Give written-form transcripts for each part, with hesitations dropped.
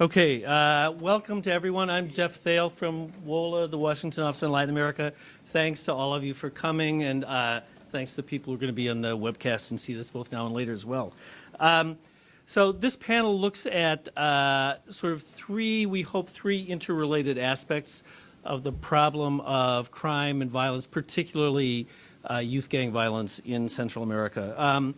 Okay, welcome to everyone. I'm Jeff Thale from WOLA, the Washington Office in Latin America. Thanks to all of you for coming, and thanks to the people who are going to be on the webcast and see this both now and later as well. So this panel looks at sort of three interrelated aspects of the problem of crime and violence, particularly youth gang violence in Central America.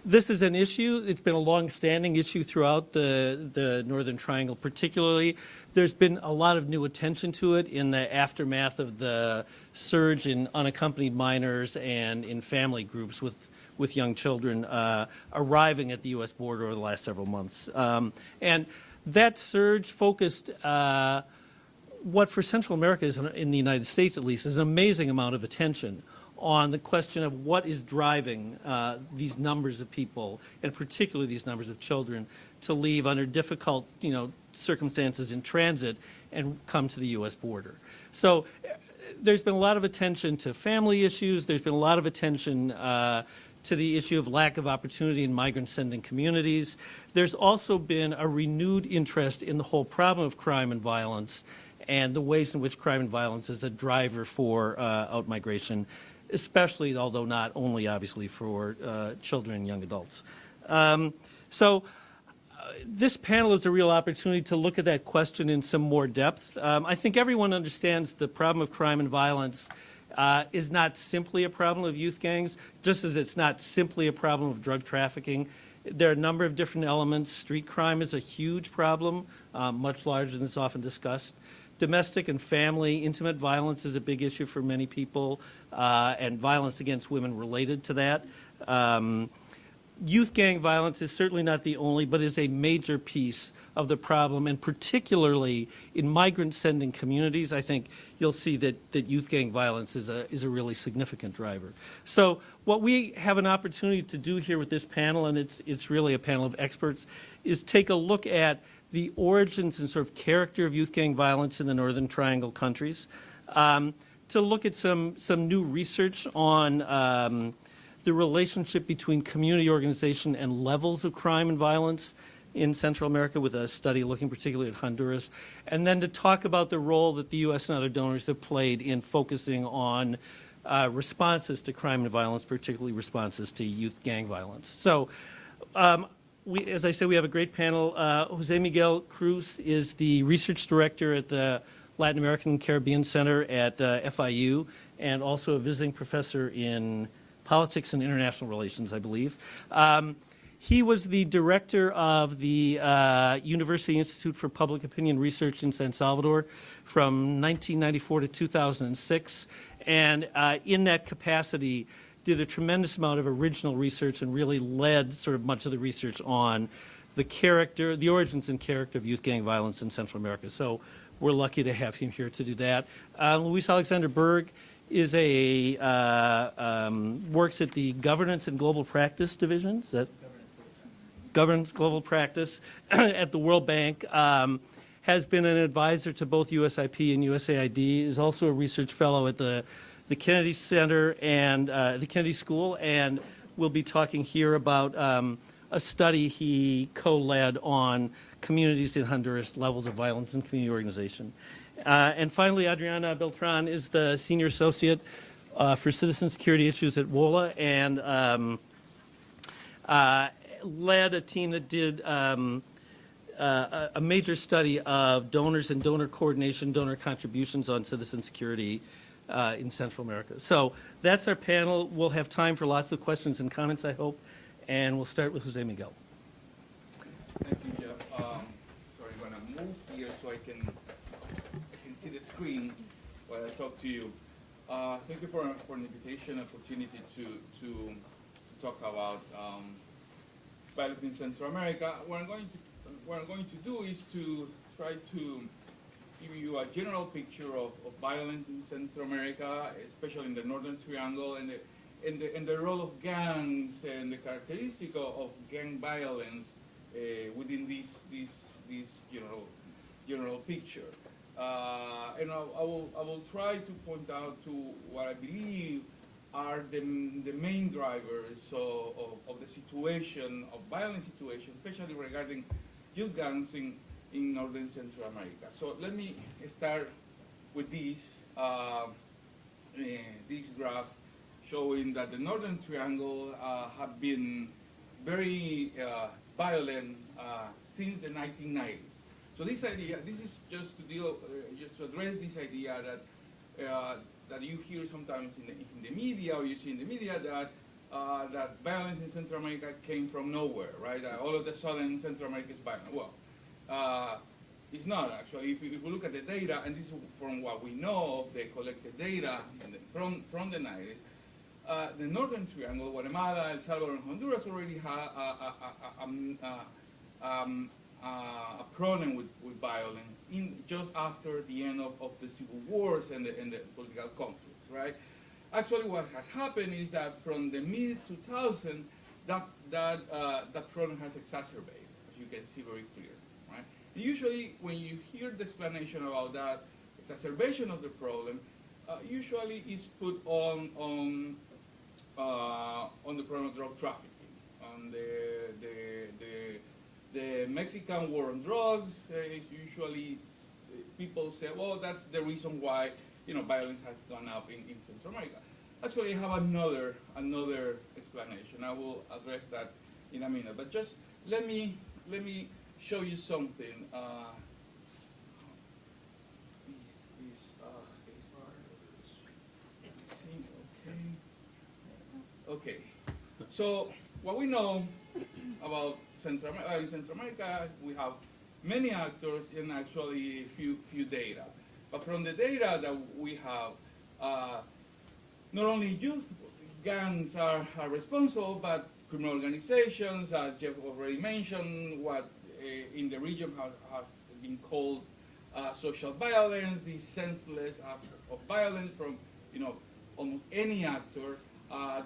This is an issue. It's been a long-standing issue throughout the Northern Triangle particularly. There's been a lot of new attention to it in the aftermath of the surge in unaccompanied minors and in family groups with young children arriving at the U.S. border over the last several months. And that surge focused what for Central America is, in the United States at least, is an amazing amount of attention on the question of what is driving these numbers of people, and particularly these numbers of children, to leave under difficult, circumstances in transit and come to the U.S. border. So there's been a lot of attention to family issues. There's been a lot of attention to the issue of lack of opportunity in migrant-sending communities. There's also been a renewed interest in the whole problem of crime and violence and the ways in which crime and violence is a driver for out-migration, especially, although not only, obviously, for children and young adults. This panel is a real opportunity to look at that question in some more depth. I think everyone understands the problem of crime and violence is not simply a problem of youth gangs, just as it's not simply a problem of drug trafficking. There are a number of different elements. Street crime is a huge problem, much larger than is often discussed. Domestic and family, intimate violence is a big issue for many people, and violence against women related to that. youth gang violence is certainly not the only, but is a major piece of the problem, and particularly in migrant-sending communities, I think you'll see that youth gang violence is a really significant driver. So what we have an opportunity to do here with this panel, and it's really a panel of experts, is take a look at the origins and sort of character of youth gang violence in the Northern Triangle countries, to look at some new research on the relationship between community organization and levels of crime and violence in Central America, with a study looking particularly at Honduras, and then to talk about the role that the U.S. and other donors have played in focusing on responses to crime and violence, particularly responses to youth gang violence. So, as I said, we have a great panel. José Miguel Cruz is the research director at the Latin American Caribbean Center at FIU, and also a visiting professor in politics and international relations, I believe. He was the director of the University Institute for Public Opinion Research in San Salvador from 1994 to 2006, and in that capacity did a tremendous amount of original research and really led sort of much of the research on the origins and character of youth gang violence in Central America. So we're lucky to have him here to do that. Louis-Alexandre Berg is works at the Governance and Global Practice Division. Is that Governance Global Practice at the World Bank. Has been an advisor to both USIP and USAID. Is also a research fellow at the Kennedy Center and the Kennedy School, and we'll be talking here about a study he co-led on communities in Honduras, levels of violence and community organization. And finally, Adriana Beltran is the senior associate for citizen security issues at WOLA, and led a team that did a major study of donors and donor coordination, donor contributions on citizen security in Central America. So that's our panel. We'll have time for lots of questions and comments, I hope, and we'll start with José Miguel. Thank you, Jeff. Sorry, I'm going to move here so I can see the screen while I talk to you. Thank you for an invitation, opportunity to talk about violence in Central America. What I'm going to do is to try to give you a general picture of violence in Central America, especially in the Northern Triangle, and the role of gangs and the characteristic of gang violence within this general picture. And I will try to point out to what I believe are the main drivers of the situation, of violent situation, especially regarding youth gangs in Northern Central America. So let me start with this graph showing that the Northern Triangle have been very violent since the 1990s. So this idea, this is just to address this idea that you hear sometimes in the media, or you see in the media, that violence in Central America came from nowhere, right? All of a sudden, Central America is violent. Well, it's not actually. If we look at the data, and this is from what we know of the collected data from the 90s, the Northern Triangle, Guatemala, El Salvador, and Honduras already had a problem with violence just after the end of the civil wars and the political conflicts, right? Actually, what has happened is that from the mid-2000s, that problem has exacerbated, as you can see very clearly, right? Usually, when you hear the explanation about that exacerbation of the problem, usually it's put on the problem of drug trafficking, on the Mexican war on drugs. Usually people say, well, that's the reason why violence has gone up in Central America. Actually, I have another explanation. I will address that in a minute. But just let me show you something. Okay. So what we know about Central America, we have many actors and actually few data. But from the data that we have, not only youth gangs are responsible, but criminal organizations, as Jeff already mentioned, what in the region has been called social violence, this senseless act of violence from, almost any actor,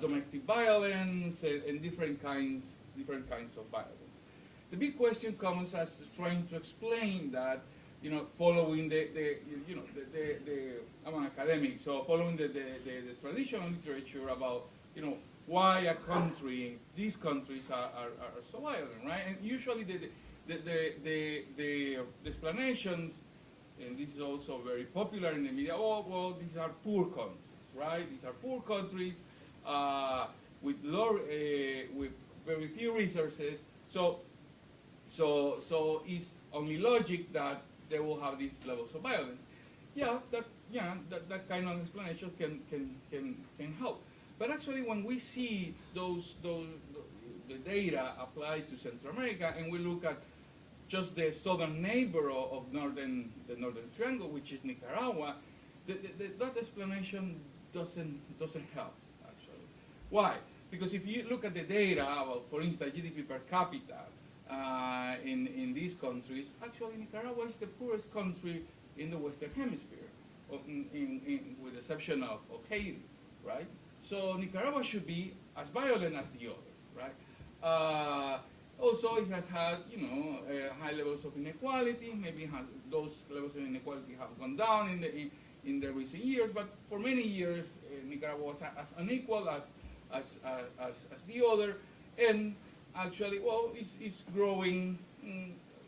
domestic violence, and different kinds of violence. The big question comes as trying to explain that, following I'm an academic, so following the traditional literature about, why a country, these countries are so violent, right? And usually the explanations, and this is also very popular in the media, these are poor countries, right? These are poor countries with very few resources, so it's only logic that they will have these levels of violence. That kind of explanation can help. But actually, when we see the data applied to Central America, and we look at just the southern neighbor of the Northern Triangle, which is Nicaragua, that explanation doesn't help, actually. Why? Because if you look at the data about, for instance, GDP per capita in these countries, actually Nicaragua is the poorest country in the Western Hemisphere, with the exception of Haiti, right? So Nicaragua should be as violent as the other, right? Also, it has had, high levels of inequality. Maybe those levels of inequality have gone down in the recent years, but for many years, Nicaragua was as unequal as the other, and actually, it's growing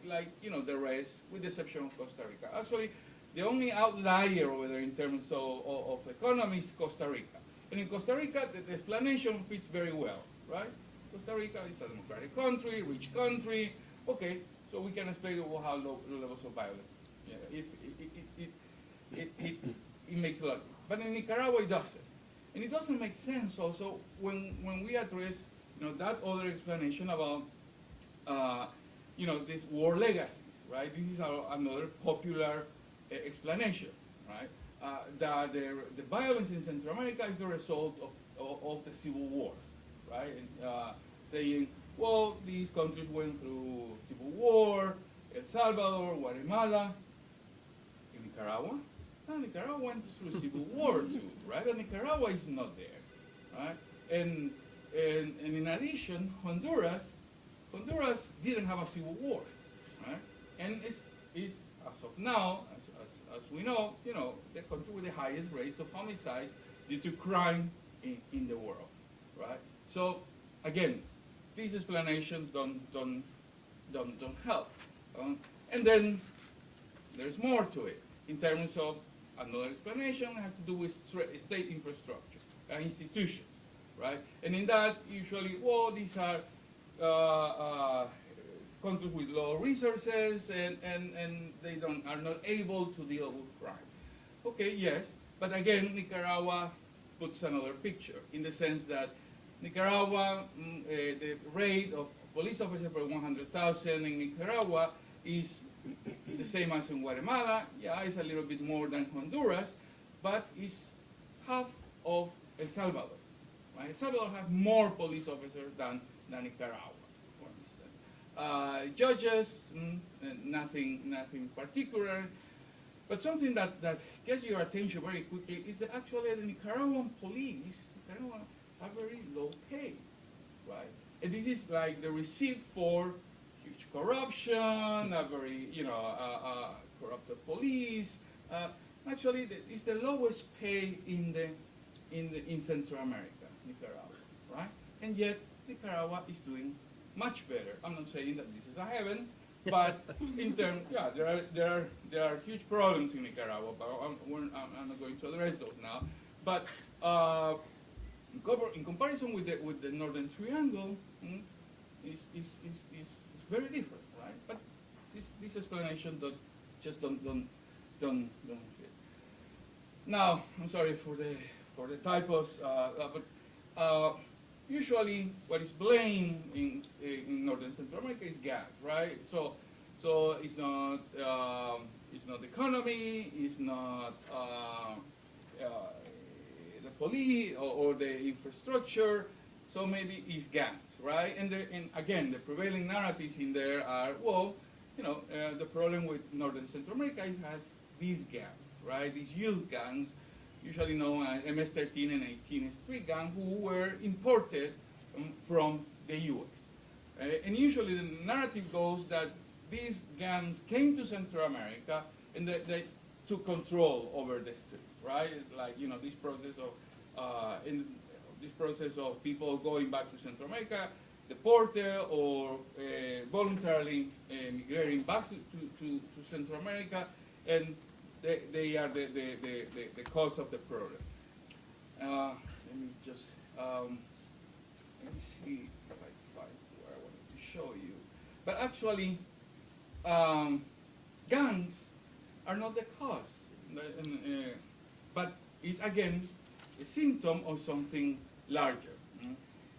like, the rest, with the exception of Costa Rica. Actually, the only outlier over there in terms of economy is Costa Rica. And in Costa Rica, the explanation fits very well, right? Costa Rica is a democratic country, rich country. Okay, so we can expect it will have low levels of violence. Yeah, it makes logic. But in Nicaragua, it doesn't. And it doesn't make sense also when we address, that other explanation about, these war legacies, right? This is another popular explanation, right? That the violence in Central America is the result of the civil wars, right? And, saying, these countries went through civil war, El Salvador, Guatemala, in Nicaragua. Nicaragua went through civil war too, right? But Nicaragua is not there, right? And in addition, Honduras didn't have a civil war, right? And it's as of now, as we know, the country with the highest rates of homicides due to crime in the world, right? So again, these explanations don't help. And then there's more to it in terms of another explanation has to do with state infrastructure, institutions, right? And in that, usually, these are countries with low resources and they are not able to deal with crime. Okay, yes, but again, Nicaragua puts another picture in the sense that Nicaragua, the rate of police officers per 100,000 in Nicaragua is the same as in Guatemala. Yeah, it's a little bit more than Honduras, but it's half of El Salvador. Right? El Salvador has more police officers than Nicaragua, for instance. Judges, nothing particular. But something that gets your attention very quickly is that actually the Nicaraguan police have very low pay, right? And this is like the receipt for huge corruption, a very, corrupted police. Actually, it's the lowest pay in Central America, Nicaragua, right? And yet Nicaragua is doing much better. I'm not saying that this is a heaven, but in terms, there are huge problems in Nicaragua, but I'm not going to address those now. But in comparison with the Northern Triangle, is very different, right? But this explanation don't fit. Now, I'm sorry for the typos, but usually what is blamed in Northern Central America is gas, right? So it's not the economy, it's not the police or the infrastructure. So maybe it's gas, right? And again, the prevailing narratives in there are, well, the problem with Northern Central America has these gangs, right? These youth gangs, usually known as MS-13 and 18 street gang, who were imported from the U.S. And usually the narrative goes that these gangs came to Central America and they took control over the streets, right? It's like, this process of people going back to Central America, deported or voluntarily migrating back to Central America, and they are the cause of the problem. Let me just let me see if I find where I wanted to show you. But actually, gangs are not the cause, but it's again a symptom of something larger.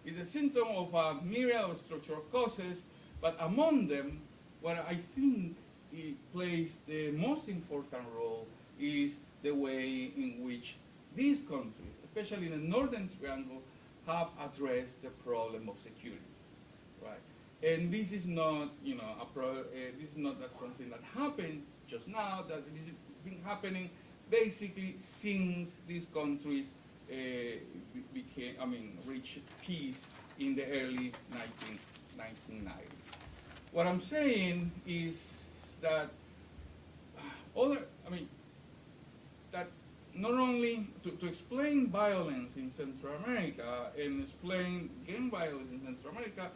It's a symptom of a myriad of structural causes, but among them, what I think it plays the most important role is the way in which these countries, especially in the Northern Triangle, have addressed the problem of security, right? And this is not, this is not something that happened just now. That this has been happening basically since these countries reached peace in the early 1990s. What I'm saying is that that not only to explain violence in Central America and explain gang violence in Central America,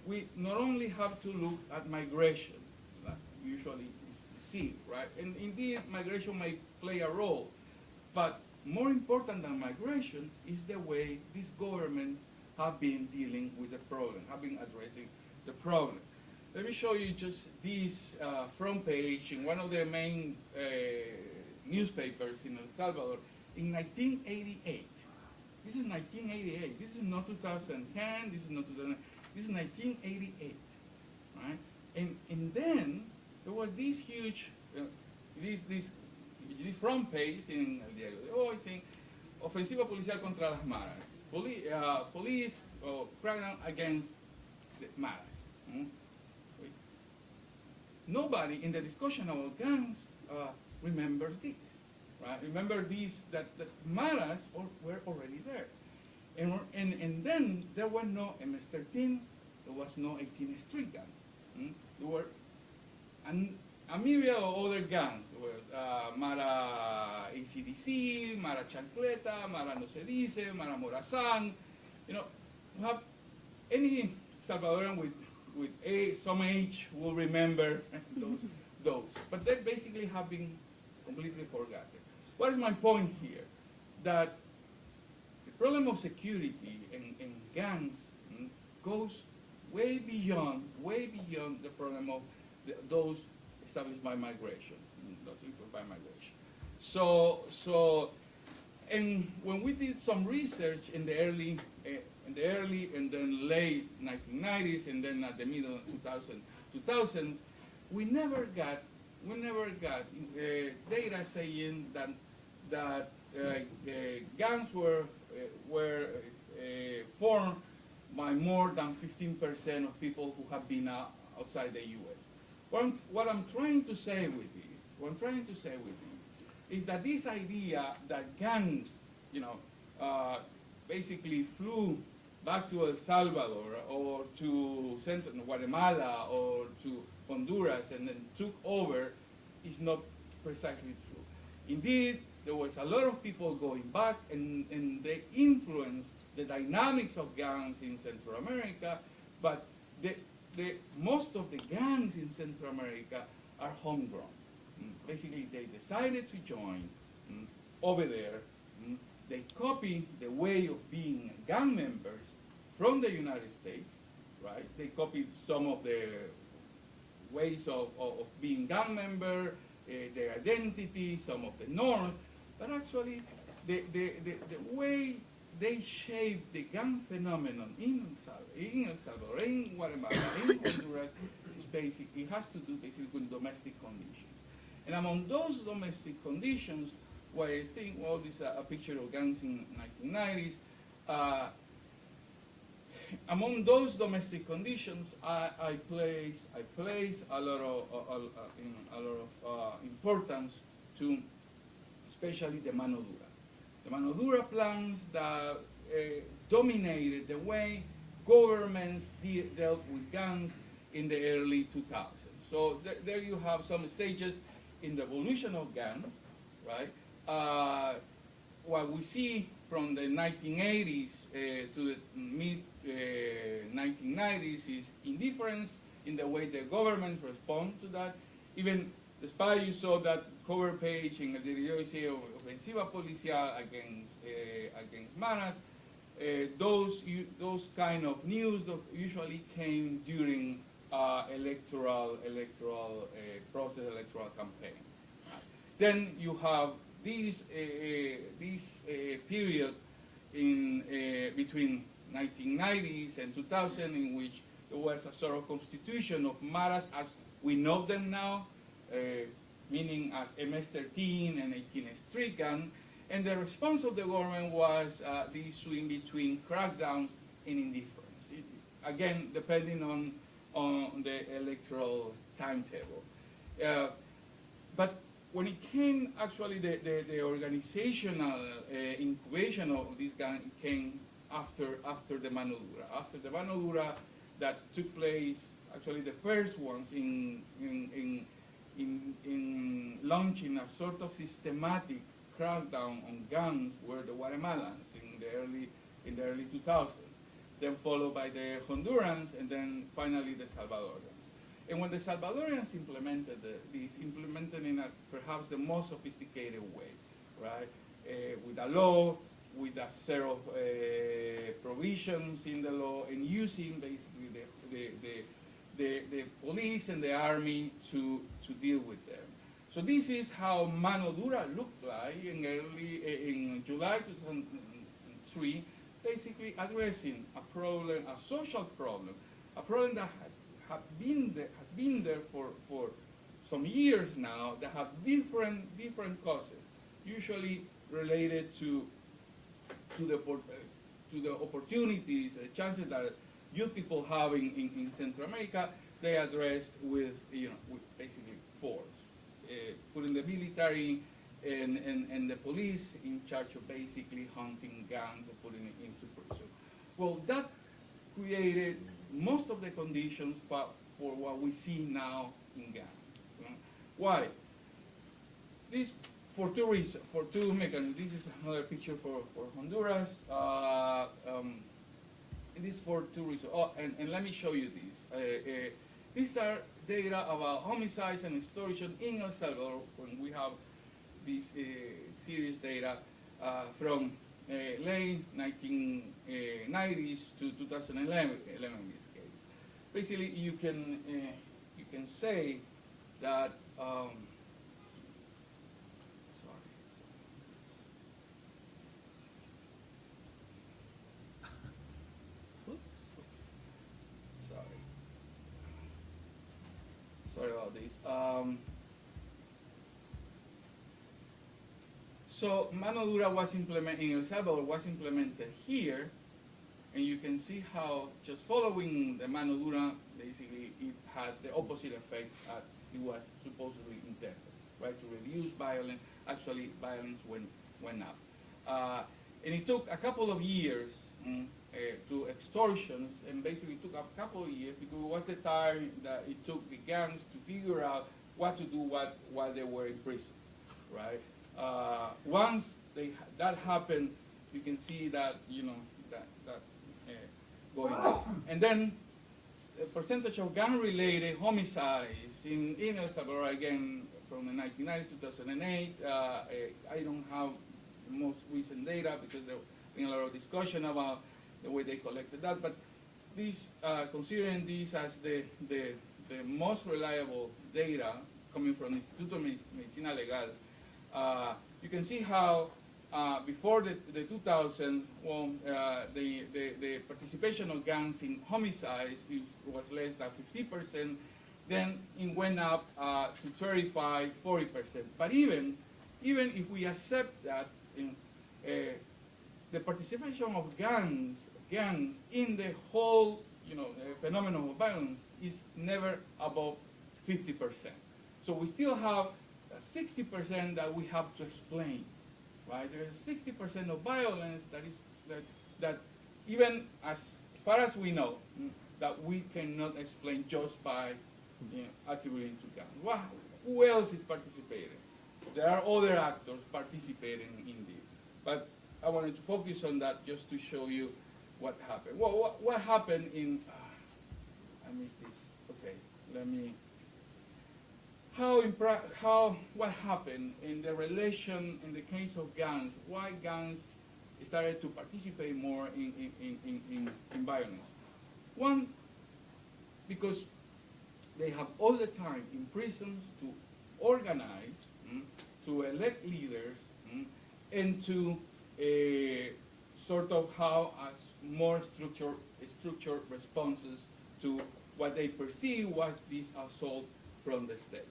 we not only have to look at migration, like usually is seen, right? And indeed, migration may play a role, but more important than migration is the way these governments have been dealing with the problem, have been addressing the problem. Let me show you just this front page in one of the main newspapers in El Salvador in 1988. This is 1988. This is not 2010. This is not 2000. This is 1988, right? And then there was this huge, this front page in El Diario de Hoy, I think, ofensiva policial contra las maras. Police crackdown against the maras. Nobody in the discussion about gangs remembers this, right? Remember these, that maras were already there. And then there were no MS-13, there was no 18 street gang. There were a myriad of other gangs. There was Mara ACDC, Mara Chancleta, Mara No Se Dice, Mara Morazan. You have any Salvadoran with some age will remember those. But they basically have been completely forgotten. What is my point here? That the problem of security and gangs goes way beyond the problem of those established by migration, those influenced by migration. So, and when we did some research in the early and then late 1990s and then at the middle 2000s, we never got data saying that gangs were formed by more than 15% of people who have been outside the U.S. What I'm trying to say with this, is that this idea that gangs, basically flew back to El Salvador or to Central Guatemala or to Honduras and then took over is not precisely true. Indeed, there was a lot of people going back and they influenced the dynamics of gangs in Central America, but most of the gangs in Central America are homegrown. Basically, they decided to join over there. They copy the way of being gang members from the United States, right? They copied some of the ways of being gang member, their identity, some of the norms, but actually the way they shaped the gang phenomenon in El Salvador, in Guatemala, in Honduras, it has to do basically with domestic conditions. And among those domestic conditions, where I think, well, this is a picture of gangs in 1990s, among those domestic conditions, I place a lot of importance to, especially the mano dura. The mano dura plans that dominated the way governments dealt with guns in the early 2000s. So there you have some stages in the evolution of guns, right? What we see from the 1980s to the mid-1990s is indifference in the way the government respond to that. Even despite you saw that cover page in El Diario of Ofensiva Policial against Maras, those kind of news usually came during electoral process, electoral campaign. Then you have this period in between 1990s and 2000 in which there was a sort of constitution of Maras as we know them now, meaning as MS-13 and 18 street gun, and the response of the government was this swing between crackdowns and indifference. Again, depending on the electoral timetable. But when it came, actually, the organizational incubation of this gun came after the mano dura. After the mano dura that took place, actually the first ones in launching a sort of systematic crackdown on guns were the Guatemalans in the early 2000s. Then followed by the Hondurans, and then finally the Salvadorians. And when the Salvadorians implemented this, implemented in perhaps the most sophisticated way, right? With a law, with a set of provisions in the law, and using basically the police and the army to deal with them. So this is how mano dura looked like in July 2003, basically addressing a problem, a social problem, a problem that has been there for some years now, that have different causes, usually related to the opportunities, the chances that youth people have in Central America. They addressed with basically force, putting the military and the police in charge of basically hunting guns and putting it into prison. Well, that created most of the conditions for what we see now in guns. Why? This for two reasons, for two mechanisms. This is another picture for Honduras. It is for two reasons. Oh, and let me show you this. These are data about homicides and extortion in El Salvador, when we have this serious data from late 1990s to 2011 in this case. Basically, you can say that. Sorry about this. So mano dura was implemented in El Salvador, was implemented here, and you can see how just following the mano dura, basically it had the opposite effect as it was supposedly intended, right? To reduce violence. Actually, violence went up, and it took a couple of years to extortions, and basically took a couple of years because it was the time that it took the gangs to figure out what to do while they were in prison, right? Once that happened, you can see that that going on. And then the percentage of gun-related homicides in El Salvador, again from the 1990s, 2008. I don't have the most recent data because there's been a lot of discussion about the way they collected that, but this, considering this as the most reliable data coming from the Instituto de Medicina Legal, you can see how before the 2000s, well, the participation of gangs in homicides was less than 50%, then it went up to 35, 40%. But even if we accept that, the participation of gangs gangs in the whole, phenomenon of violence is never above 50%. So we still have 60% that we have to explain, right? There is 60% of violence that even as far as we know, that we cannot explain just by attributing to gangs. Who else is participating? There are other actors participating indeed, but I wanted to focus on that just to show you what happened. What happened in? I missed this. Okay, let me. What happened in the relation in the case of gangs? Why gangs started to participate more in violence? One, because they have all the time in prisons to organize, to elect leaders, and to sort of have more structured responses to what they perceive was this assault from the state.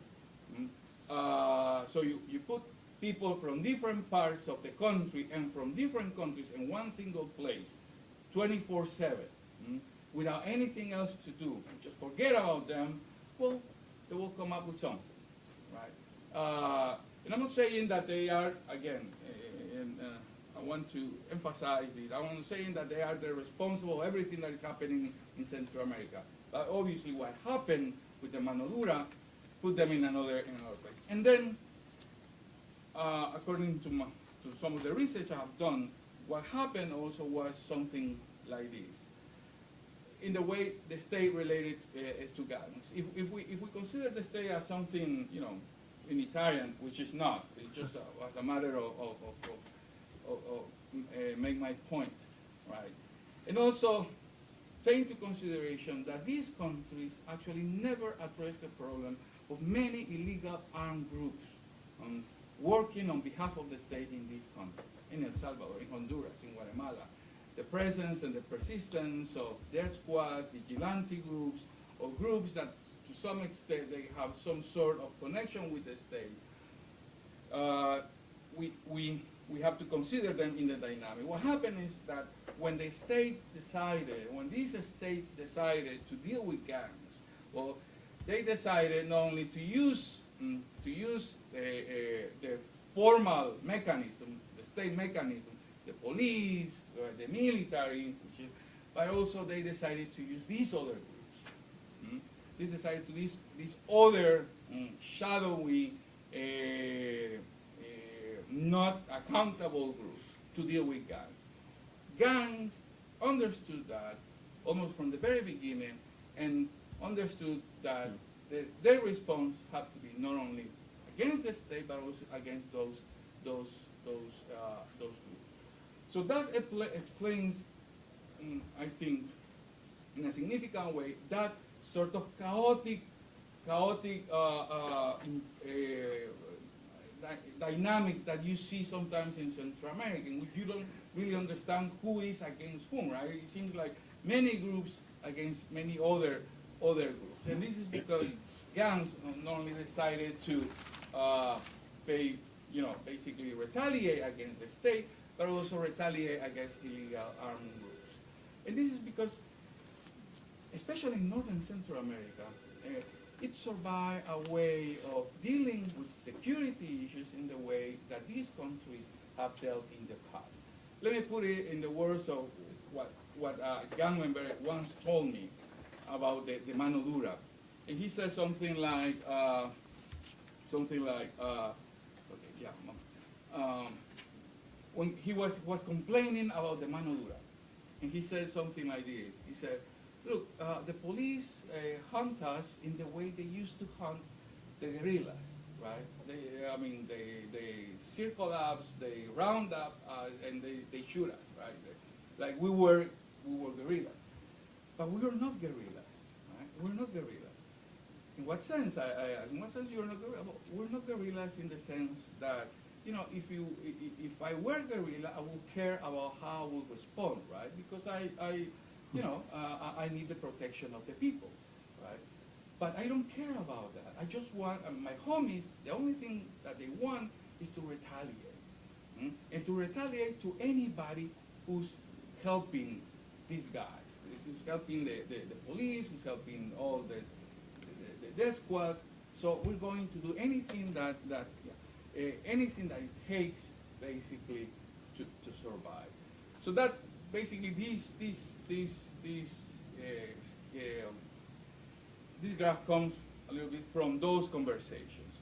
So you put people from different parts of the country and from different countries in one single place, 24/7, without anything else to do, just forget about them, well, they will come up with something, right? And I'm not saying that they are, again, I want to emphasize this, I'm not saying that they are the responsible of everything that is happening in Central America. But obviously what happened with the mano dura put them in another place. And then, according to some of the research I have done, what happened also was something like this. In the way the state related to gangs. If we consider the state as something, unitarian, which is not, it's just as a matter of make my point, right? And also take into consideration that these countries actually never addressed the problem of many illegal armed groups working on behalf of the state in these countries, in El Salvador, in Honduras, in Guatemala. The presence and the persistence of death squad, vigilante groups, or groups that to some extent they have some sort of connection with the state. We have to consider them in the dynamic. What happened is that when these states decided to deal with gangs, well, they decided not only to use the formal mechanism, the state mechanism, the police, the military, but also they decided to use these other groups. They decided to use these other shadowy, not accountable groups to deal with gangs. Gangs understood that almost from the very beginning and understood that their response had to be not only against the state but also against those groups. So that explains, I think, in a significant way, that sort of chaotic dynamics that you see sometimes in Central America, in which you don't really understand who is against whom, right? It seems like many groups against many other groups. And this is because gangs not only decided to basically retaliate against the state, but also retaliate against illegal armed groups. And this is because, especially in Northern Central America, it survived a way of dealing with security issues in the way that these countries have dealt in the past. Let me put it in the words of what a gang member once told me about the mano dura. And he said something like, when he was complaining about the mano dura, and he said something like this. He said, look, the police hunt us in the way they used to hunt the guerrillas, right? They circle us, they round up us, and they shoot us, right? Like we were guerrillas. But we are not guerrillas, right? We're not guerrillas. In what sense? In what sense you're not guerrillas? We're not guerrillas in the sense that, if I were guerrilla, I would care about how I would respond, right? Because I need the protection of the people, right? But I don't care about that. I just want, my homies, the only thing that they want is to retaliate. And to retaliate to anybody who's helping these guys. Who's helping the police, who's helping all this, the death squad. So we're going to do anything that anything that it takes basically to survive. So that basically this graph comes a little bit from those conversations.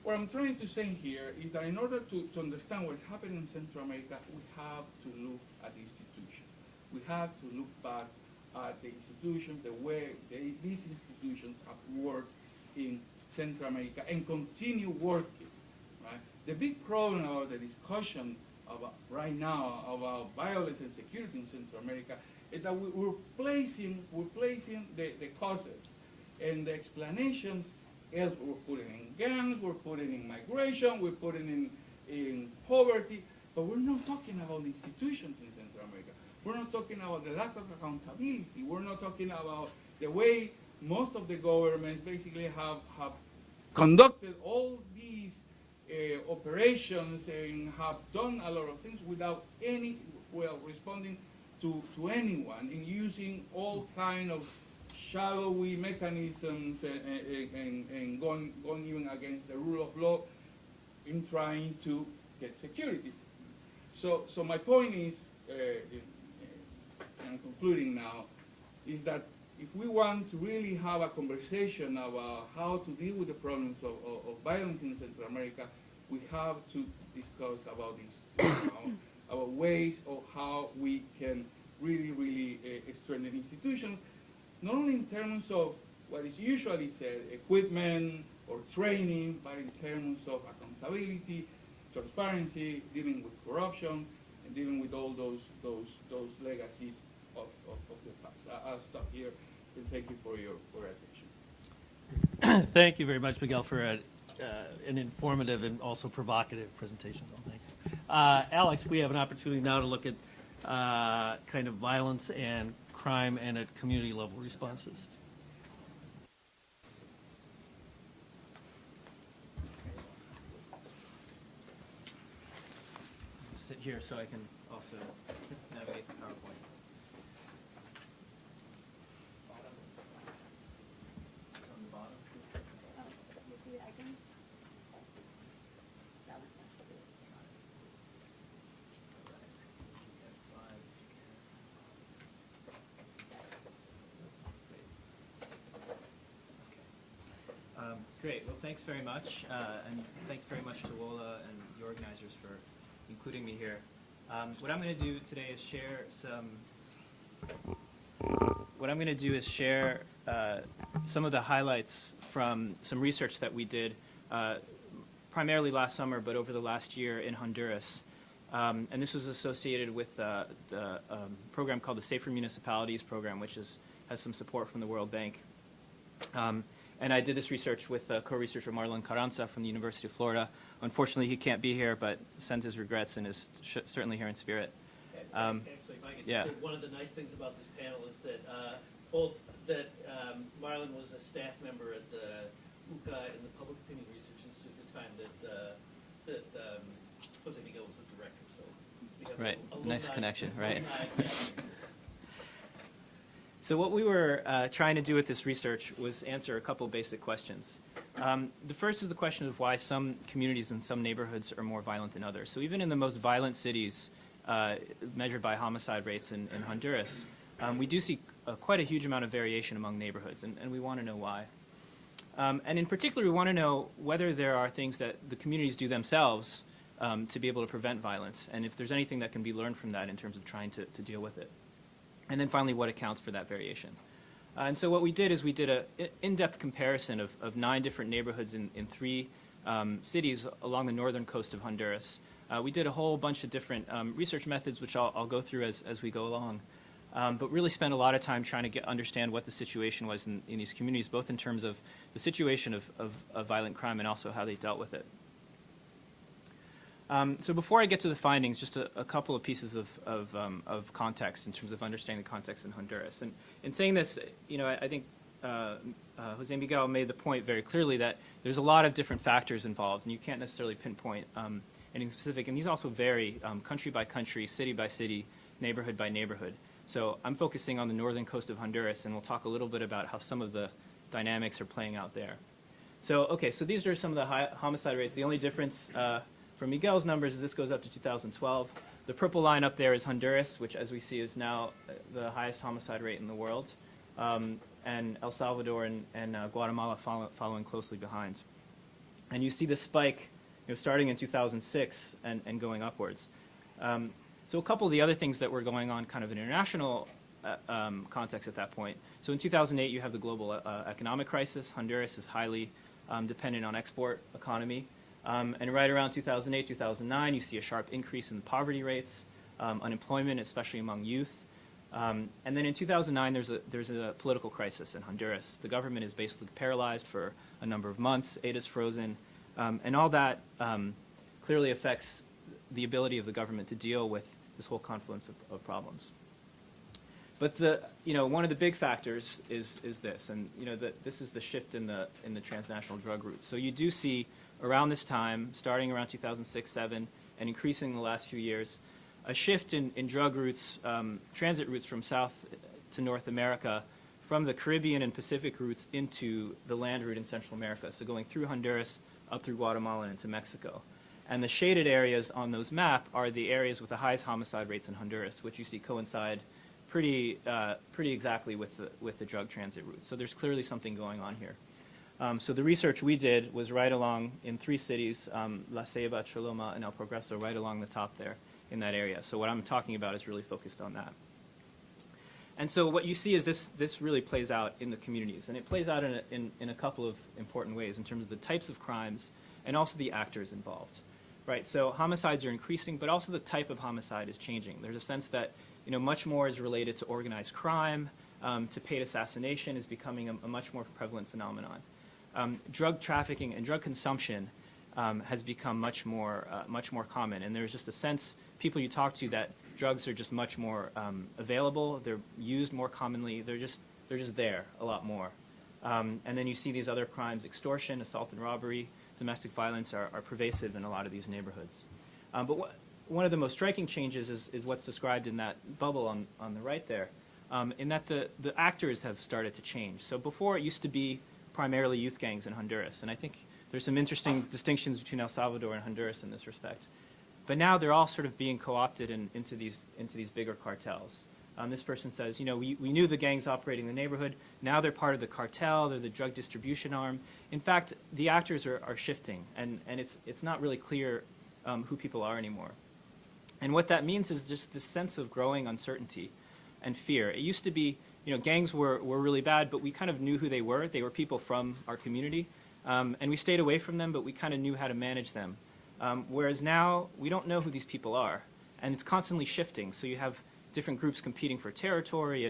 What I'm trying to say here is that in order to understand what's happening in Central America, we have to look at the institutions. We have to look back at the institutions, the way these institutions have worked in Central America and continue working. Right? The big problem about the discussion about right now about violence and security in Central America is that we're placing the causes and the explanations else. We're putting in gangs, we're putting in migration, we're putting in poverty, but we're not talking about institutions in Central America. We're not talking about the lack of accountability. We're not talking about the way most of the governments basically have conducted all these operations and have done a lot of things without responding to anyone and using all kind of shadowy mechanisms and going even against the rule of law in trying to get security. So my point is, and concluding now, is that if we want to really have a conversation about how to deal with the problems of violence in Central America, we have to discuss about these, about ways of how we can really strengthen institutions, not only in terms of what is usually said, equipment or training, but in terms of accountability, transparency, dealing with corruption, and dealing with all those legacies of the past. I'll stop here, and thank you for your attention. Thank you very much, Miguel, for an informative and also provocative presentation. Thanks. Alex, we have an opportunity now to look at kind of violence and crime and at community level responses. Sit here so I can also navigate the PowerPoint. It's on the bottom. You see the icon? That one. Great. Well, thanks very much, and thanks very much to WOLA and the organizers for including me here. What I'm going to do today is share some of the highlights from some research that we did, primarily last summer, but over the last year in Honduras. And this was associated with the program called the Safer Municipalities program, which has some support from the World Bank. And I did this research with co-researcher Marlon Carranza from the University of Florida. Unfortunately, he can't be here, but sends his regrets and is certainly here in spirit. Actually, if I could just say, one of the nice things about this panel is that Marlon was a staff member at the UCA and the Public Opinion Research Institute at the time that José Miguel was the director. So we have Right, alumni, nice connection, right? yeah. So what we were trying to do with this research was answer a couple basic questions. The first is the question of why some communities and some neighborhoods are more violent than others. So even in the most violent cities, measured by homicide rates in Honduras, we do see quite a huge amount of variation among neighborhoods, and we want to know why. And in particular, we want to know whether there are things that the communities do themselves to be able to prevent violence, and if there's anything that can be learned from that in terms of trying to deal with it. And then finally, what accounts for that variation. And so what we did is we did an in-depth comparison of 9 different neighborhoods in 3 cities along the northern coast of Honduras. We did a whole bunch of different research methods, which I'll go through as we go along, but really spent a lot of time trying to understand what the situation was in these communities, both in terms of the situation of violent crime and also how they dealt with it. So before I get to the findings, just a couple of pieces of context in terms of understanding the context in Honduras. And in saying this, I think José Miguel made the point very clearly that there's a lot of different factors involved, and you can't necessarily pinpoint anything specific. And these also vary country by country, city by city, neighborhood by neighborhood. So I'm focusing on the northern coast of Honduras, and we'll talk a little bit about how some of the dynamics are playing out there. So, okay, so these are some of the high homicide rates. The only difference from Miguel's numbers is this goes up to 2012. The purple line up there is Honduras, which, as we see, is now the highest homicide rate in the world, and El Salvador and Guatemala following closely behind. And you see the spike, starting in 2006 and going upwards. So a couple of the other things that were going on kind of in international context at that point. So in 2008, you have the global economic crisis. Honduras is highly dependent on export economy. And right around 2008, 2009, you see a sharp increase in the poverty rates, unemployment, especially among youth. And then in 2009, there's a political crisis in Honduras. The government is basically paralyzed for a number of months. Aid is frozen. And all that clearly affects the ability of the government to deal with this whole confluence of problems. But one of the big factors is this, and this is the shift in the transnational drug routes. So you do see around this time, starting around 2006, 2007, and increasing in the last few years, a shift in drug routes, transit routes from South to North America, from the Caribbean and Pacific routes into the land route in Central America. So going through Honduras, up through Guatemala and into Mexico. And the shaded areas on those map are the areas with the highest homicide rates in Honduras, which you see coincide pretty exactly with the drug transit routes. So there's clearly something going on here. So the research we did was right along in 3 cities, La Ceiba, Choloma, and El Progreso, right along the top there in that area. So what I'm talking about is really focused on that. And so what you see is this really plays out in the communities. And it plays out in a couple of important ways in terms of the types of crimes and also the actors involved. Right, so homicides are increasing, but also the type of homicide is changing. There's a sense that much more is related to organized crime, to paid assassination is becoming a much more prevalent phenomenon. Drug trafficking and drug consumption has become much more common, and there's just a sense, people you talk to, that drugs are just much more available. They're used more commonly. They're just there a lot more. And then you see these other crimes: extortion, assault and robbery, domestic violence are pervasive in a lot of these neighborhoods. But one of the most striking changes is what's described in that bubble on the right there, in that the actors have started to change. So before, it used to be primarily youth gangs in Honduras, and I think there's some interesting distinctions between El Salvador and Honduras in this respect. But now they're all sort of being co-opted into these bigger cartels. This person says, we knew the gangs operating in the neighborhood. Now they're part of the cartel. They're the drug distribution arm. In fact, the actors are shifting, and it's not really clear who people are anymore. And what that means is just this sense of growing uncertainty and fear. It used to be, gangs were really bad, but we kind of knew who they were. They were people from our community, and we stayed away from them, but we kind of knew how to manage them. Whereas now, we don't know who these people are, and it's constantly shifting. So you have different groups competing for territory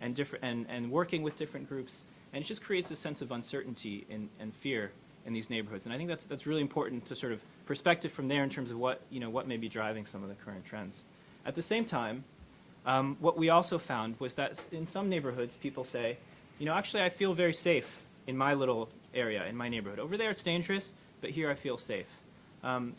and working with different groups, and it just creates a sense of uncertainty and fear in these neighborhoods. And I think that's really important to sort of perspective from there in terms of what may be driving some of the current trends. At the same time, what we also found was that in some neighborhoods, people say, actually I feel very safe in my little area, in my neighborhood. Over there it's dangerous, but here I feel safe. And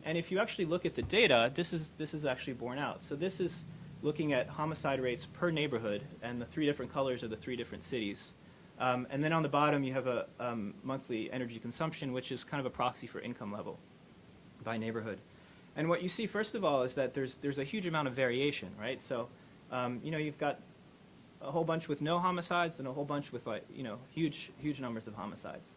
if you actually look at the data, this is actually borne out. So this is looking at homicide rates per neighborhood, and the 3 different colors are the 3 different cities. And then on the bottom, you have a monthly energy consumption, which is kind of a proxy for income level by neighborhood. And what you see, first of all, is that there's a huge amount of variation, right? So, you've got a whole bunch with no homicides and a whole bunch with huge numbers of homicides.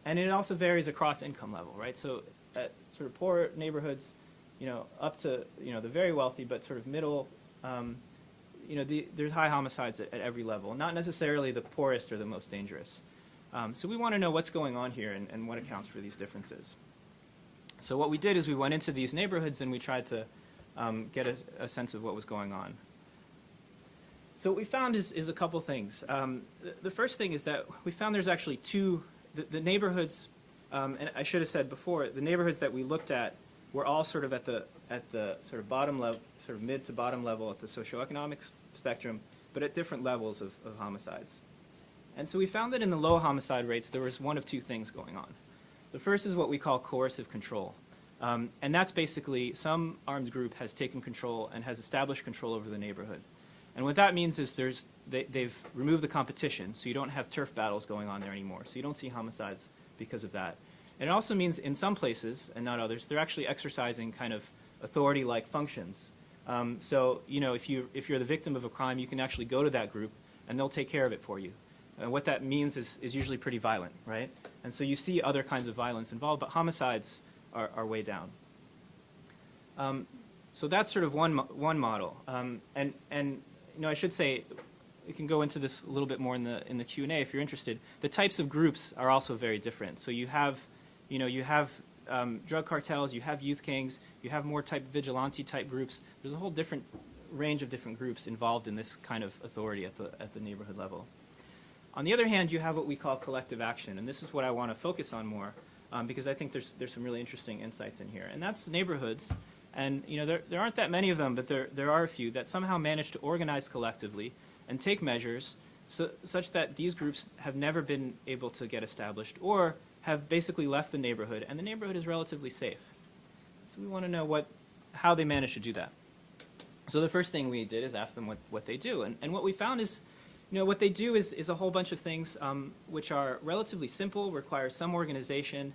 And it also varies across income level, right? So at sort of poor neighborhoods, up to, the very wealthy, but sort of middle, there's high homicides at every level, not necessarily the poorest or the most dangerous. So we want to know what's going on here and what accounts for these differences. So what we did is we went into these neighborhoods and we tried to get a sense of what was going on. So what we found is a couple things. The first thing is that we found there's actually the neighborhoods, and I should have said before, the neighborhoods that we looked at were all sort of at the sort of bottom level, sort of mid to bottom level at the socioeconomic spectrum, but at different levels of homicides. And so we found that in the low homicide rates, there was one of 2 things going on. The first is what we call coercive control. And that's basically some armed group has taken control and has established control over the neighborhood. And what that means is they've removed the competition, so you don't have turf battles going on there anymore. So you don't see homicides because of that. And it also means in some places, and not others, they're actually exercising kind of authority-like functions. So, you know, if you're the victim of a crime, you can actually go to that group, and they'll take care of it for you. And what that means is usually pretty violent, right? And so you see other kinds of violence involved, but homicides are way down. So that's sort of one model. And you know, I should say, we can go into this a little bit more in the Q&A if you're interested. The types of groups are also very different. So you have drug cartels, you have youth gangs, you have more vigilante type groups. There's a whole different range of different groups involved in this kind of authority at the neighborhood level. On the other hand, you have what we call collective action, and this is what I want to focus on more, because I think there's some really interesting insights in here. And that's neighborhoods, and you know there aren't that many of them, but there are a few that somehow manage to organize collectively and take measures such that these groups have never been able to get established or have basically left the neighborhood, and the neighborhood is relatively safe. So we want to know how they manage to do that. So the first thing we did is ask them what they do, and what we found is, you know, what they do is a whole bunch of things which are relatively simple, require some organization,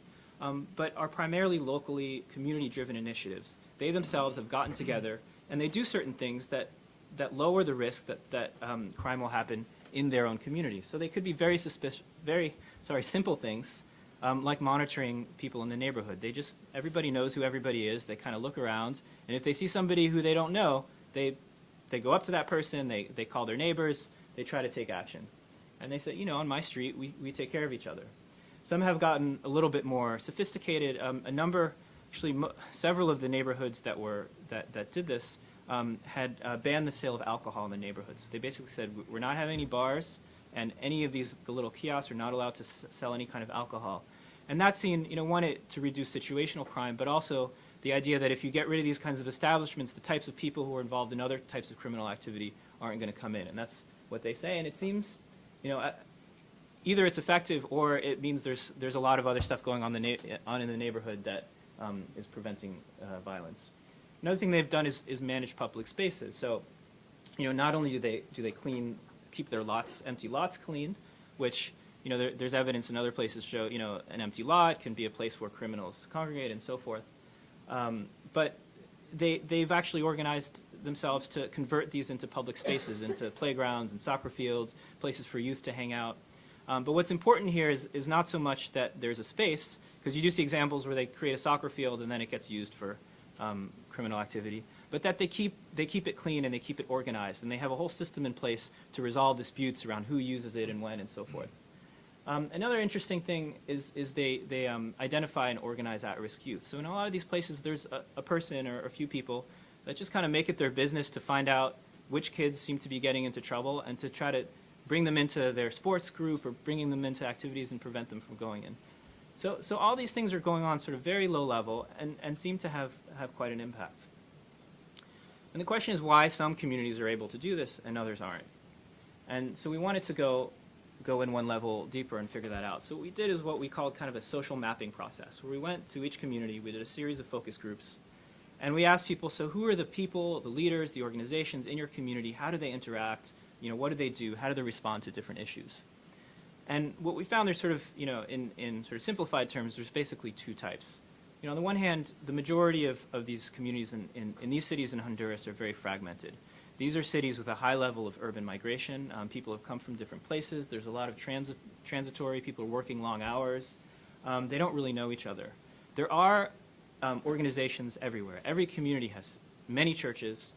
but are primarily locally community-driven initiatives. They themselves have gotten together, and they do certain things that lower the risk that crime will happen in their own community. So they could be very simple things, like monitoring people in the neighborhood. Everybody knows who everybody is. They kind of look around, and if they see somebody who they don't know, they go up to that person, they call their neighbors, they try to take action. And they say, you know, on my street, we take care of each other. Some have gotten a little bit more sophisticated. Several of the neighborhoods that did this had banned the sale of alcohol in the neighborhoods. They basically said, we're not having any bars, and any of the little kiosks are not allowed to sell any kind of alcohol. And that's seen, you know, to reduce situational crime, but also the idea that if you get rid of these kinds of establishments, the types of people who are involved in other types of criminal activity aren't going to come in. And that's what they say, and it seems, you know, either it's effective or it means there's a lot of other stuff going on in the neighborhood that is preventing violence. Another thing they've done is manage public spaces. So, you know, not only do they keep their empty lots clean, which, you know, there's evidence in other places show, you know, an empty lot can be a place where criminals congregate and so forth, but they've actually organized themselves to convert these into public spaces, into playgrounds and soccer fields, places for youth to hang out. But what's important here is not so much that there's a space, because you do see examples where they create a soccer field and then it gets used for criminal activity, but that they keep it clean and they keep it organized, and they have a whole system in place to resolve disputes around who uses it and when and so forth. Another interesting thing is they identify and organize at-risk youth. So in a lot of these places, there's a person or a few people that just kind of make it their business to find out which kids seem to be getting into trouble and to try to bring them into their sports group or bringing them into activities and prevent them from going in. So all these things are going on sort of very low level and seem to have quite an impact. And the question is why some communities are able to do this and others aren't. And so we wanted to go in one level deeper and figure that out. So what we did is what we called kind of a social mapping process, where we went to each community, we did a series of focus groups, and we asked people, so who are the people, the leaders, the organizations in your community, how do they interact, you know, what do they do, how do they respond to different issues? And what we found, there's sort of, you know, in sort of simplified terms, there's basically two types. You know, on the one hand, the majority of these communities in these cities in Honduras are very fragmented. These are cities with a high level of urban migration. People have come from different places. There's a lot of transitory. People are working long hours. They don't really know each other. There are organizations everywhere. Every community has many churches.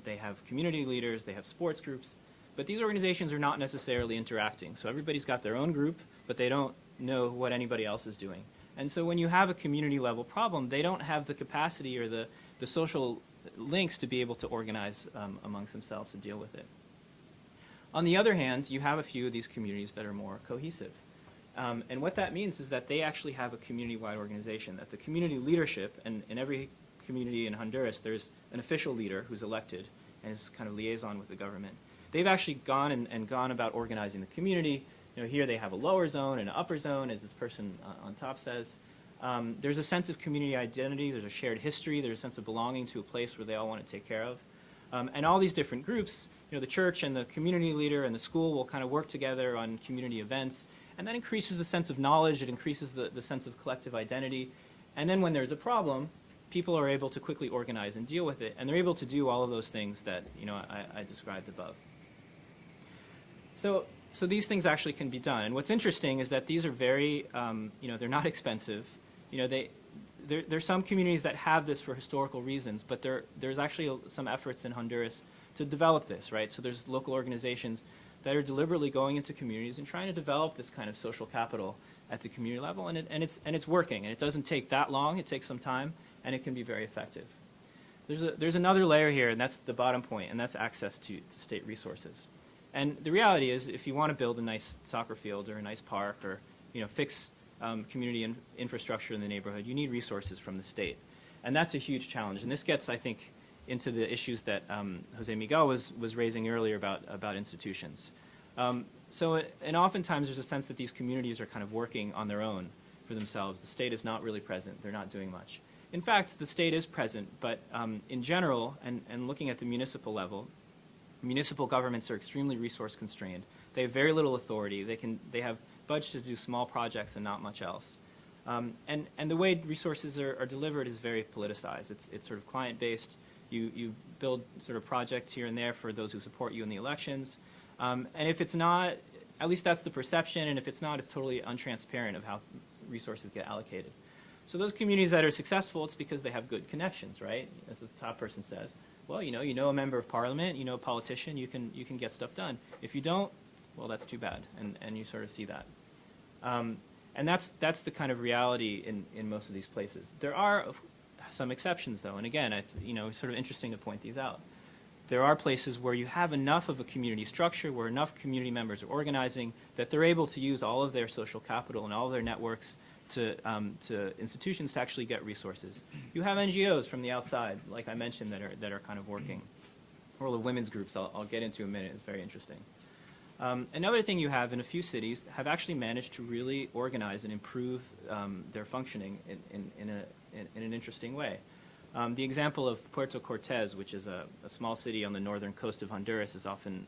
They have community leaders. They have sports groups. But these organizations are not necessarily interacting. So everybody's got their own group, but they don't know what anybody else is doing. And so when you have a community level problem, they don't have the capacity or the social links to be able to organize amongst themselves to deal with it. On the other hand, you have a few of these communities that are more cohesive. And what that means is that they actually have a community-wide organization, that the community leadership, and in every community in Honduras, there's an official leader who's elected and is kind of liaison with the government. They've actually gone about organizing the community. You know, here they have a lower zone and an upper zone, as this person on top says. There's a sense of community identity, there's a shared history, there's a sense of belonging to a place where they all want to take care of. And all these different groups, the church and the community leader and the school will kind of work together on community events, and that increases the sense of knowledge, it increases the sense of collective identity, and then when there's a problem, people are able to quickly organize and deal with it, and they're able to do all of those things that I described above. So these things actually can be done, and what's interesting is that these are very, they're not expensive. There's some communities that have this for historical reasons, but there's actually some efforts in Honduras to develop this, right? So there's local organizations that are deliberately going into communities and trying to develop this kind of social capital at the community level, and it's working, and it doesn't take that long. It takes some time, and it can be very effective. There's another layer here, and that's the bottom point, and that's access to state resources. And the reality is, if you want to build a nice soccer field or a nice park or fix community infrastructure in the neighborhood, you need resources from the state, and that's a huge challenge. And this gets, I think, into the issues that José Miguel was raising earlier about institutions. And oftentimes there's a sense that these communities are kind of working on their own for themselves. The state is not really present. They're not doing much. In fact, the state is present, but in general, and looking at the municipal level, municipal governments are extremely resource constrained. They have very little authority. They have budgets to do small projects and not much else. And the way resources are delivered is very politicized. It's sort of client-based. You build sort of projects here and there for those who support you in the elections. And if it's not, at least that's the perception, and if it's not, it's totally untransparent of how resources get allocated. So those communities that are successful, it's because they have good connections, right? As the top person says, well, you know a member of parliament, you know a politician, you can get stuff done. If you don't, well, that's too bad, and you sort of see that. And that's the kind of reality in most of these places. There are some exceptions, though, and again, it's sort of interesting to point these out. There are places where you have enough of a community structure, where enough community members are organizing, that they're able to use all of their social capital and all of their networks to institutions to actually get resources. You have NGOs from the outside, like I mentioned, that are kind of working. The role of women's groups, I'll get into in a minute, is very interesting. Another thing you have in a few cities have actually managed to really organize and improve their functioning in an interesting way. The example of Puerto Cortez, which is a small city on the northern coast of Honduras, is often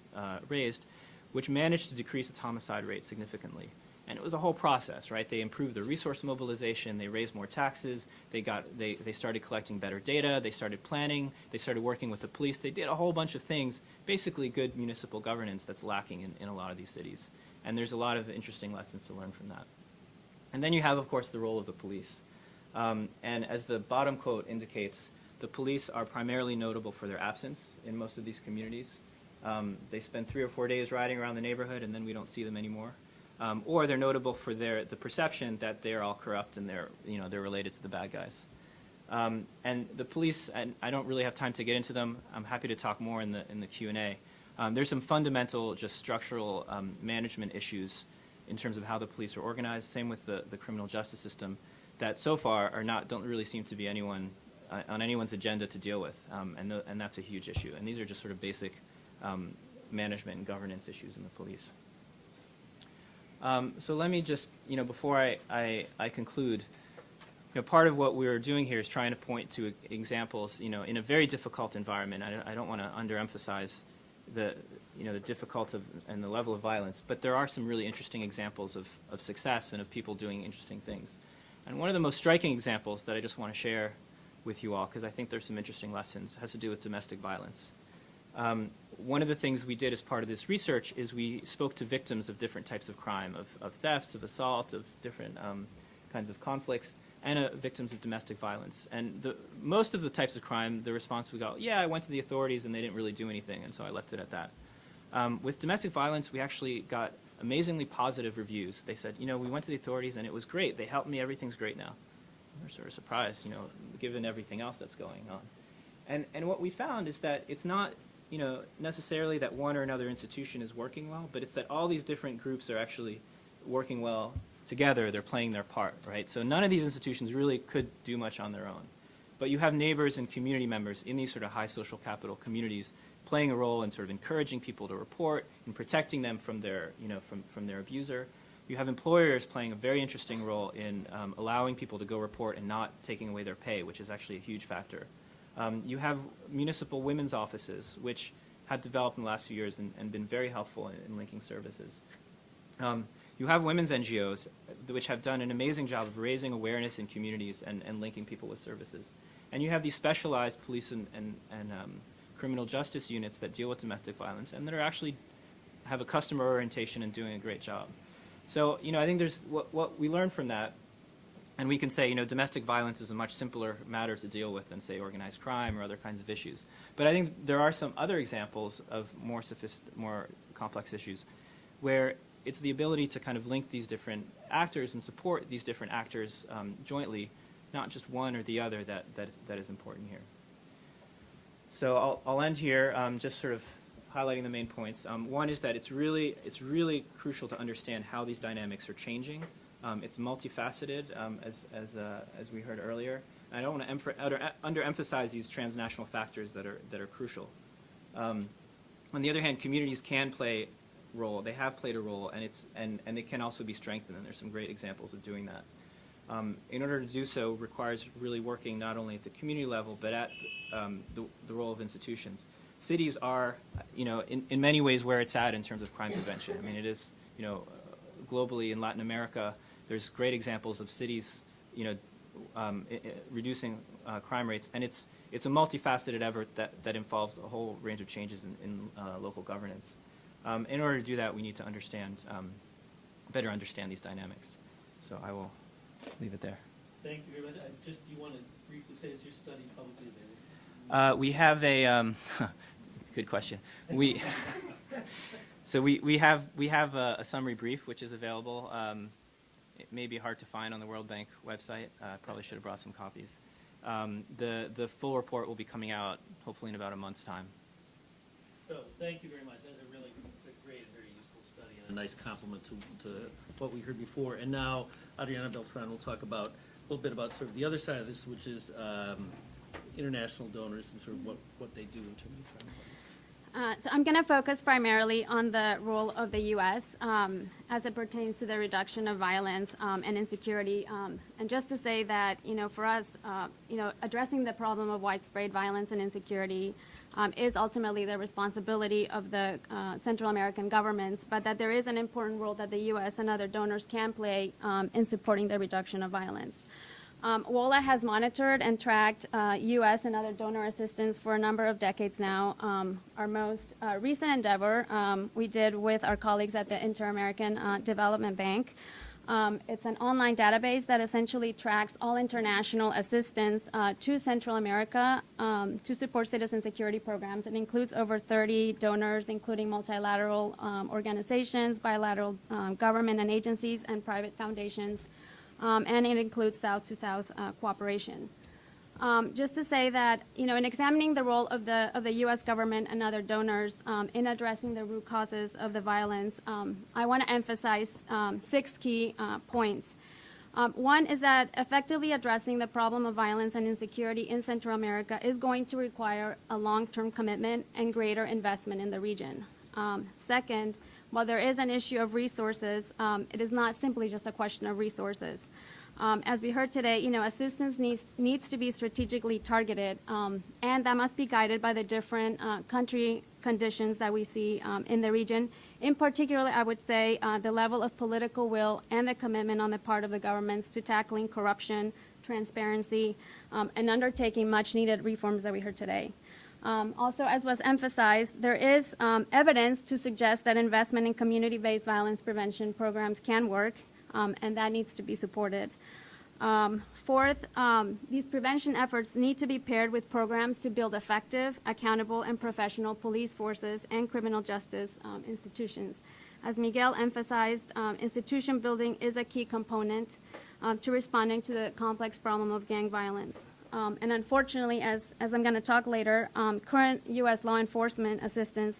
raised, which managed to decrease its homicide rate significantly. And it was a whole process, right? They improved their resource mobilization, they raised more taxes, they started collecting better data, they started planning, they started working with the police, they did a whole bunch of things, basically good municipal governance that's lacking in a lot of these cities. And there's a lot of interesting lessons to learn from that. And then you have, of course, the role of the police. And as the bottom quote indicates, the police are primarily notable for their absence in most of these communities. They spend 3 or 4 days riding around the neighborhood, and then we don't see them anymore. Or they're notable for the perception that they're all corrupt and they're related to the bad guys. And the police, and I don't really have time to get into them. I'm happy to talk more in the Q&A. There's some fundamental, just structural management issues in terms of how the police are organized. Same with the criminal justice system, that so far don't really seem to be on anyone's agenda to deal with, and that's a huge issue. And these are just sort of basic management and governance issues in the police. So let me just, before I conclude, part of what we're doing here is trying to point to examples, in a very difficult environment. I don't want to underemphasize the difficulty and the level of violence, but there are some really interesting examples of success and of people doing interesting things. And one of the most striking examples that I just want to share with you all, because I think there's some interesting lessons, has to do with domestic violence. One of the things we did as part of this research is we spoke to victims of different types of crime, of thefts, of assault, of different kinds of conflicts, and victims of domestic violence. And most of the types of crime, the response we got, yeah, I went to the authorities and they didn't really do anything, and so I left it at that. With domestic violence, we actually got amazingly positive reviews. They said, we went to the authorities and it was great. They helped me. Everything's great now. We're sort of surprised, given everything else that's going on. And what we found is that it's not necessarily that one or another institution is working well, but it's that all these different groups are actually working well together. They're playing their part, right? So none of these institutions really could do much on their own. But you have neighbors and community members in these sort of high social capital communities playing a role in sort of encouraging people to report and protecting them from their, from their abuser. You have employers playing a very interesting role in allowing people to go report and not taking away their pay, which is actually a huge factor. You have municipal women's offices, which have developed in the last few years and been very helpful in linking services. You have women's NGOs, which have done an amazing job of raising awareness in communities and linking people with services. And you have these specialized police and criminal justice units that deal with domestic violence and that are actually have a customer orientation and doing a great job. So, I think there's what we learned from that, and we can say, domestic violence is a much simpler matter to deal with than, say, organized crime or other kinds of issues. But I think there are some other examples of more complex issues where it's the ability to kind of link these different actors and support these different actors jointly, not just one or the other that is important here. So I'll end here just sort of highlighting the main points. One is that it's really crucial to understand how these dynamics are changing. It's multifaceted, as we heard earlier. And I don't want to underemphasize these transnational factors that are crucial. On the other hand, communities can play a role. They have played a role, and they can also be strengthened. And there's some great examples of doing that. In order to do so, requires really working not only at the community level, but at the role of institutions. Cities are, in many ways where it's at in terms of crime prevention. I mean, it is, globally in Latin America, there's great examples of cities, reducing crime rates, and it's a multifaceted effort that involves a whole range of changes in local governance. In order to do that, we need to better understand these dynamics. So I will leave it there. Thank you very much. Do you want to briefly say, is your study publicly available? We have a good question. We have a summary brief which is available. It may be hard to find on the World Bank website. Probably should have brought some copies. The full report will be coming out hopefully in about a month's time. So thank you very much. It's a great and very useful study and a nice complement to what we heard before. And now Adriana Beltran will talk a little bit about sort of the other side of this, which is international donors and sort of what they do in terms of crime. So I'm going to focus primarily on the role of the U.S. As it pertains to the reduction of violence and insecurity. And just to say that, for us, addressing the problem of widespread violence and insecurity is ultimately the responsibility of the Central American governments, but that there is an important role that the U.S. and other donors can play in supporting the reduction of violence. WOLA has monitored and tracked U.S. and other donor assistance for a number of decades now. Our most recent endeavor we did with our colleagues at the Inter-American Development Bank. It's an online database that essentially tracks all international assistance to Central America to support citizen security programs. It includes over 30 donors, including multilateral organizations, bilateral government and agencies, and private foundations. And it includes South-to-South cooperation. Just to say that, in examining the role of the U.S. government and other donors in addressing the root causes of the violence, I want to emphasize 6 key points. One is that effectively addressing the problem of violence and insecurity in Central America is going to require a long-term commitment and greater investment in the region. Second, while there is an issue of resources, it is not simply just a question of resources. As we heard today, assistance needs to be strategically targeted, and that must be guided by the different country conditions that we see in the region. In particular, I would say the level of political will and the commitment on the part of the governments to tackling corruption, transparency, and undertaking much-needed reforms that we heard today. Also, as was emphasized, there is evidence to suggest that investment in community-based violence prevention programs can work, and that needs to be supported. Fourth, these prevention efforts need to be paired with programs to build effective, accountable, and professional police forces and criminal justice institutions. As Miguel emphasized, institution building is a key component to responding to the complex problem of gang violence. And unfortunately, as I'm going to talk later, current U.S. law enforcement assistance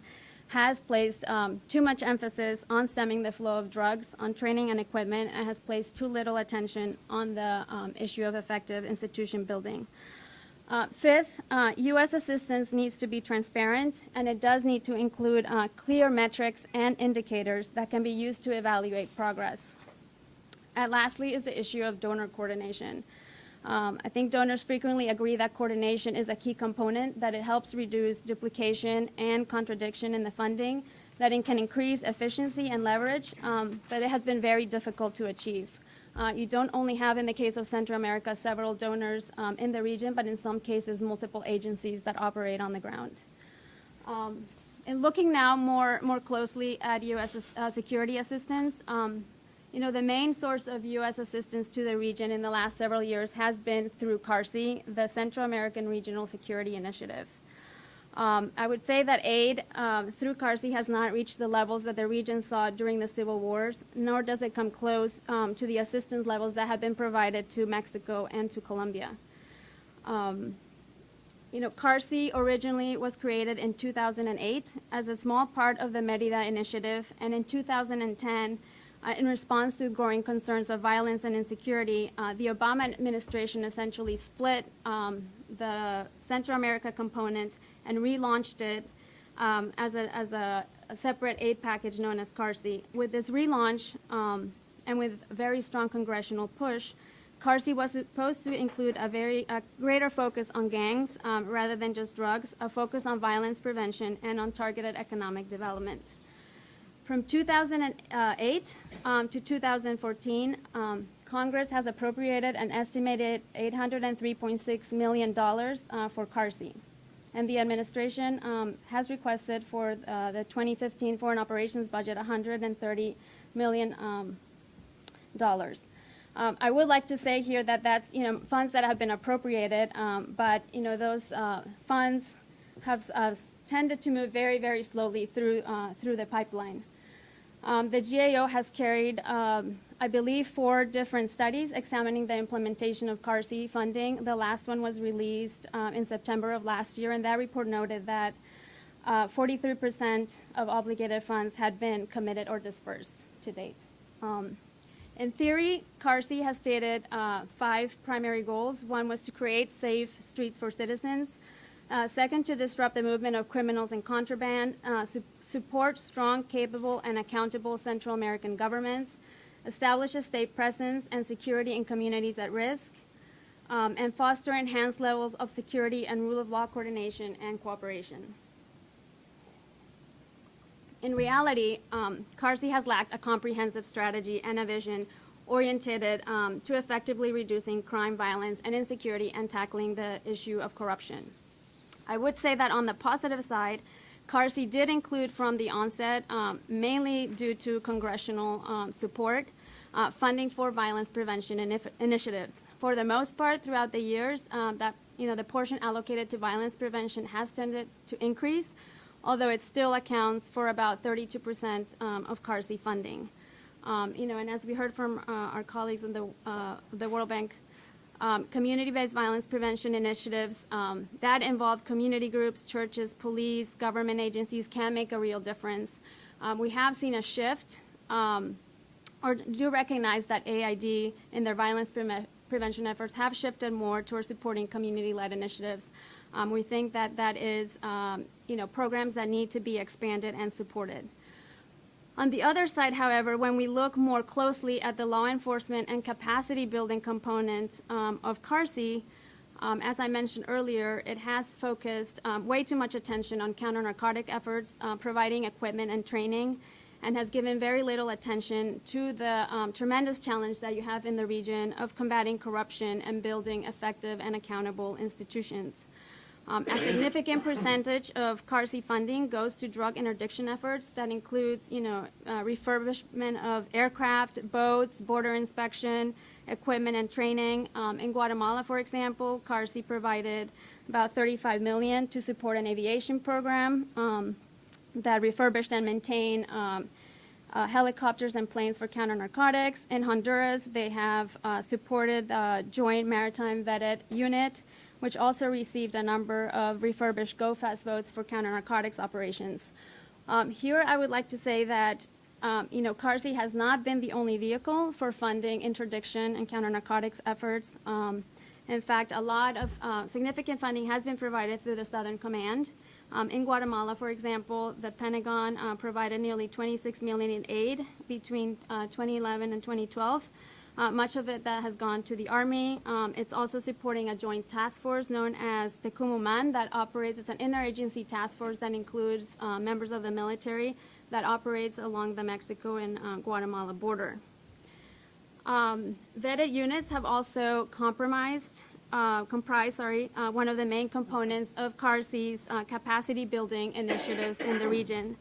has placed too much emphasis on stemming the flow of drugs, on training and equipment, and has placed too little attention on the issue of effective institution building. Fifth, U.S. assistance needs to be transparent, and it does need to include clear metrics and indicators that can be used to evaluate progress. And lastly is the issue of donor coordination. I think donors frequently agree that coordination is a key component, that it helps reduce duplication and contradiction in the funding, that it can increase efficiency and leverage, but it has been very difficult to achieve. You don't only have, in the case of Central America, several donors in the region, but in some cases, multiple agencies that operate on the ground. And looking now more closely at U.S. Security assistance, the main source of U.S. assistance to the region in the last several years has been through CARSI, the Central American Regional Security Initiative. I would say that aid through CARSI has not reached the levels that the region saw during the civil wars, nor does it come close to the assistance levels that have been provided to Mexico and to Colombia. CARSI originally was created in 2008 as a small part of the Mérida Initiative, and in 2010, in response to growing concerns of violence and insecurity, the Obama administration essentially split the Central America component and relaunched it as a separate aid package known as CARSI. With this relaunch and with very strong congressional push, CARSI was supposed to include a greater focus on gangs rather than just drugs, a focus on violence prevention and on targeted economic development. From 2008 to 2014, Congress has appropriated an estimated $803.6 million for CARSI. And the administration has requested for the 2015 Foreign Operations budget $130 million. I would like to say here that that's funds that have been appropriated, but those funds have tended to move very, very slowly through the pipeline. The GAO has carried, I believe, 4 different studies examining the implementation of CARSI funding. The last one was released in September of last year, and that report noted that 43% of obligated funds had been committed or dispersed to date. In theory, CARSI has stated 5 primary goals. One was to create safe streets for citizens. Second, to disrupt the movement of criminals and contraband, support strong, capable, and accountable Central American governments, establish a state presence and security in communities at risk, and foster enhanced levels of security and rule of law coordination and cooperation. In reality, CARSI has lacked a comprehensive strategy and a vision oriented to effectively reducing crime, violence, and insecurity and tackling the issue of corruption. I would say that on the positive side, CARSI did include from the onset, mainly due to congressional support, funding for violence prevention initiatives. For the most part, throughout the years, the portion allocated to violence prevention has tended to increase, although it still accounts for about 32% of CARSI funding. And as we heard from our colleagues in the World Bank, community-based violence prevention initiatives that involve community groups, churches, police, government agencies can make a real difference. We have seen a shift, or do recognize that AID in their violence prevention efforts have shifted more towards supporting community-led initiatives. We think that is, programs that need to be expanded and supported. On the other side, however, when we look more closely at the law enforcement and capacity building component of CARSI, as I mentioned earlier, it has focused way too much attention on counter-narcotic efforts, providing equipment and training, and has given very little attention to the tremendous challenge that you have in the region of combating corruption and building effective and accountable institutions. A significant percentage of CARSI funding goes to drug interdiction efforts. That includes, refurbishment of aircraft, boats, border inspection, equipment and training. In Guatemala, for example, CARSI provided about $35 million to support an aviation program that refurbished and maintained helicopters and planes for counter-narcotics. In Honduras, they have supported the Joint Maritime Vetted Unit, which also received a number of refurbished GO-FAST boats for counter-narcotics operations. Here, I would like to say that, CARSI has not been the only vehicle for funding interdiction and counter-narcotics efforts. In fact, a lot of significant funding has been provided through the Southern Command. In Guatemala, for example, the Pentagon provided nearly $26 million in aid between 2011 and 2012. much of it that has gone to the Army. It's also supporting a joint task force known as the Kumuman that operates. It's an interagency task force that includes members of the military that operates along the Mexico and Guatemala border. Vetted units have also comprised one of the main components of CARCI's capacity building initiatives in the region.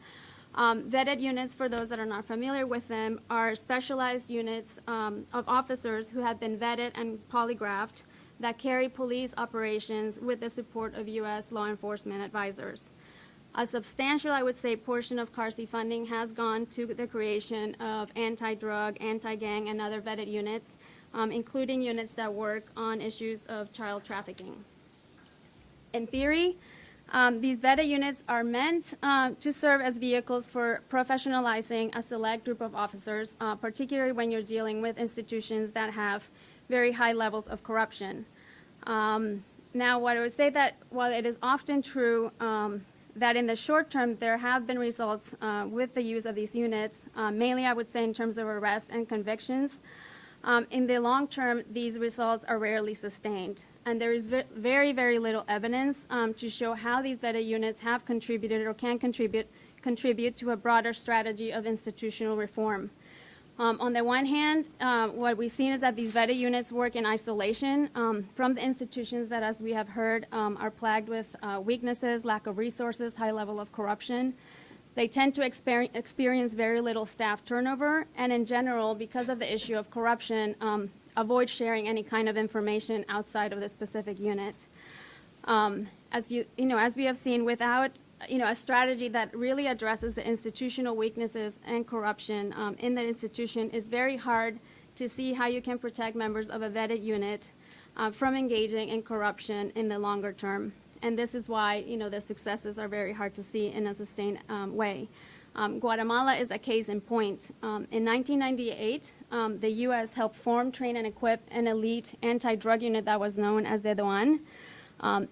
Vetted units, for those that are not familiar with them, are specialized units of officers who have been vetted and polygraphed that carry police operations with the support of U.S. law enforcement advisors. A substantial, I would say, portion of CARCI funding has gone to the creation of anti-drug, anti-gang, and other vetted units, including units that work on issues of child trafficking. In theory, these vetted units are meant to serve as vehicles for professionalizing a select group of officers, particularly when you're dealing with institutions that have very high levels of corruption. Now, what I would say that while it is often true that in the short term there have been results with the use of these units, mainly I would say in terms of arrests and convictions, in the long term these results are rarely sustained. And there is very, very little evidence to show how these vetted units have contributed or can contribute to a broader strategy of institutional reform. On the one hand, what we've seen is that these vetted units work in isolation from the institutions that, as we have heard, are plagued with weaknesses, lack of resources, high level of corruption. They tend to experience very little staff turnover, and in general, because of the issue of corruption, avoid sharing any kind of information outside of the specific unit. As we have seen, without a strategy that really addresses the institutional weaknesses and corruption in the institution, it's very hard to see how you can protect members of a vetted unit from engaging in corruption in the longer term. And this is why, the successes are very hard to see in a sustained way. Guatemala is a case in point. In 1998, the U.S. helped form, train, and equip an elite anti-drug unit that was known as the DOAN.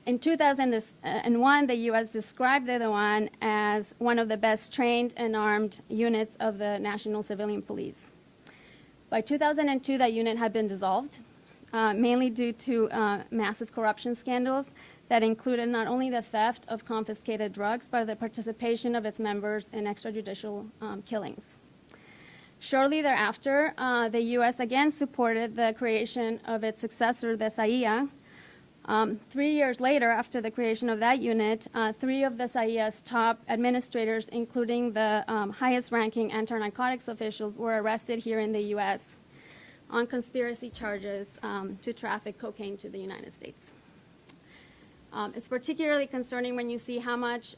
In 2001, the U.S. described the DOAN as one of the best trained and armed units of the National Civilian Police. By 2002, that unit had been dissolved, mainly due to massive corruption scandals that included not only the theft of confiscated drugs, but the participation of its members in extrajudicial killings. Shortly thereafter, the U.S. again supported the creation of its successor, the SAIA. 3 years later, after the creation of that unit, 3 of the SAIA's top administrators, including the highest-ranking anti-narcotics officials, were arrested here in the U.S. on conspiracy charges to traffic cocaine to the United States. It's particularly concerning when you see how much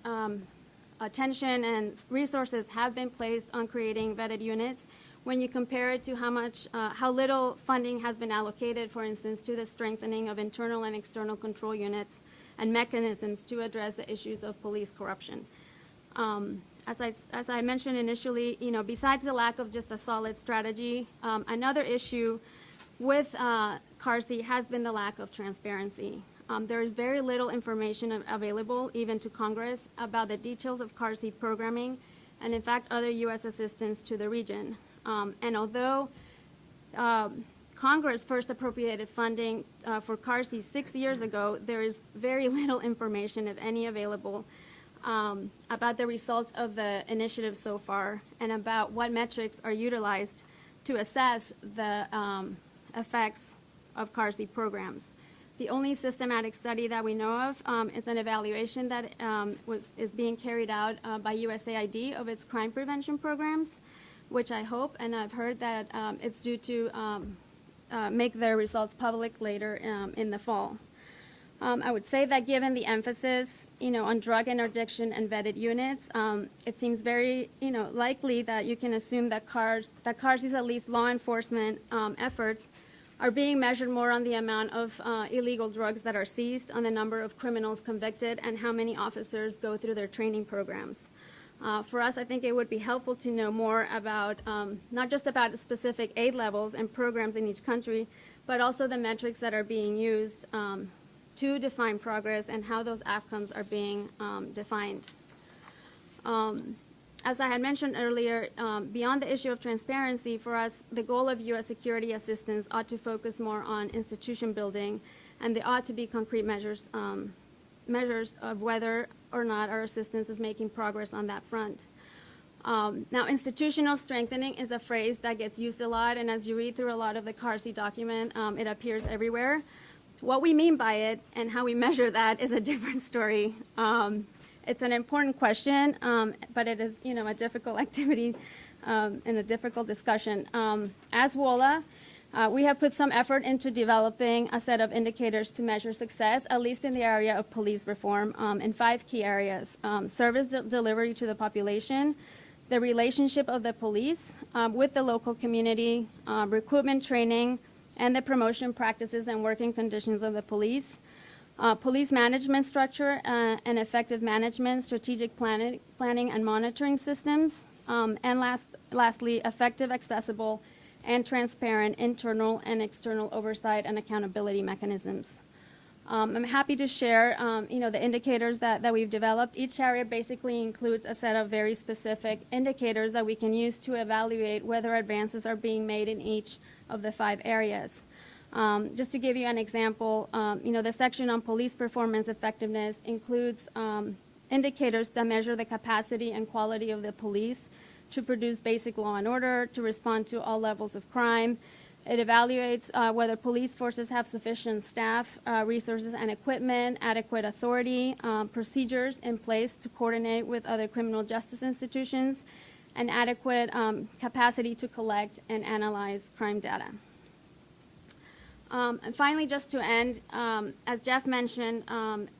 attention and resources have been placed on creating vetted units when you compare it to how little funding has been allocated, for instance, to the strengthening of internal and external control units and mechanisms to address the issues of police corruption. As I mentioned initially, besides the lack of just a solid strategy, another issue with CARCI has been the lack of transparency. There is very little information available, even to Congress, about the details of CARCI programming and, in fact, other U.S. assistance to the region. And although Congress first appropriated funding for CARCI 6 years ago, there is very little information, if any, available about the results of the initiative so far and about what metrics are utilized to assess the effects of CARCI programs. The only systematic study that we know of is an evaluation that is being carried out by USAID of its crime prevention programs, which I hope and I've heard that it's due to make their results public later in the fall. I would say that given the emphasis, on drug interdiction and vetted units, it seems very, likely that you can assume that CARCI's at least law enforcement efforts are being measured more on the amount of illegal drugs that are seized, on the number of criminals convicted, and how many officers go through their training programs. For us, I think it would be helpful to know more about, not just about specific aid levels and programs in each country, but also the metrics that are being used to define progress and how those outcomes are being defined. As I had mentioned earlier, beyond the issue of transparency, for us, the goal of U.S. security assistance ought to focus more on institution building, and there ought to be concrete measures of whether or not our assistance is making progress on that front. Now, institutional strengthening is a phrase that gets used a lot, and as you read through a lot of the CARSI document, it appears everywhere. What we mean by it and how we measure that is a different story. It's an important question, but it is, a difficult activity and a difficult discussion. As WOLA, we have put some effort into developing a set of indicators to measure success, at least in the area of police reform, in 5 key areas: service delivery to the population, the relationship of the police with the local community, recruitment training, and the promotion practices and working conditions of the police, police management structure and effective management, strategic planning and monitoring systems, and lastly, effective, accessible, and transparent internal and external oversight and accountability mechanisms. I'm happy to share, the indicators that we've developed. Each area basically includes a set of very specific indicators that we can use to evaluate whether advances are being made in each of the 5 areas. Just to give you an example, the section on police performance effectiveness includes indicators that measure the capacity and quality of the police to produce basic law and order, to respond to all levels of crime. It evaluates whether police forces have sufficient staff, resources and equipment, adequate authority, procedures in place to coordinate with other criminal justice institutions, and adequate capacity to collect and analyze crime data. And finally, just to end, as Jeff mentioned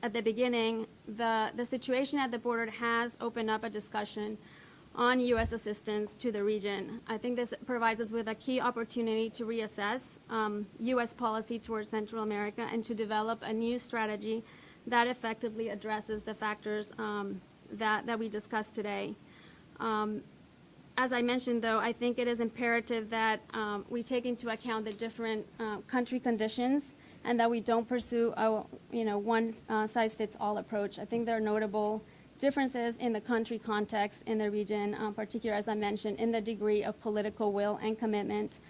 at the beginning, the situation at the border has opened up a discussion on U.S. assistance to the region. I think this provides us with a key opportunity to reassess U.S. policy towards Central America and to develop a new strategy that effectively addresses the factors that we discussed today. As I mentioned, though, I think it is imperative that we take into account the different country conditions and that we don't pursue a one-size-fits-all approach. I think there are notable differences in the country context in the region, particularly, as I mentioned, in the degree of political will and commitment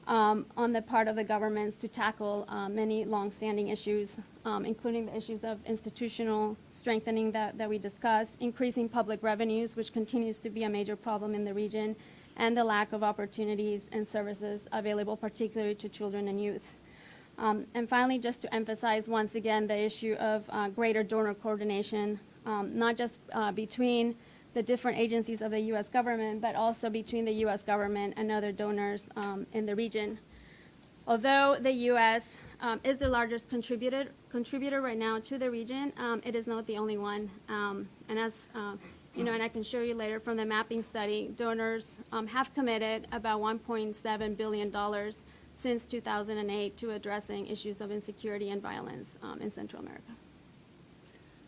on the part of the governments to tackle many longstanding issues, including the issues of institutional strengthening that we discussed, increasing public revenues, which continues to be a major problem in the region, and the lack of opportunities and services available particularly to children and youth. And finally, just to emphasize once again the issue of greater donor coordination, not just between the different agencies of the U.S. government, but also between the U.S. government and other donors in the region. Although the U.S. Is the largest contributor right now to the region, it is not the only one. And as and I can show you later from the mapping study, donors have committed about $1.7 billion since 2008 to addressing issues of insecurity and violence in Central America.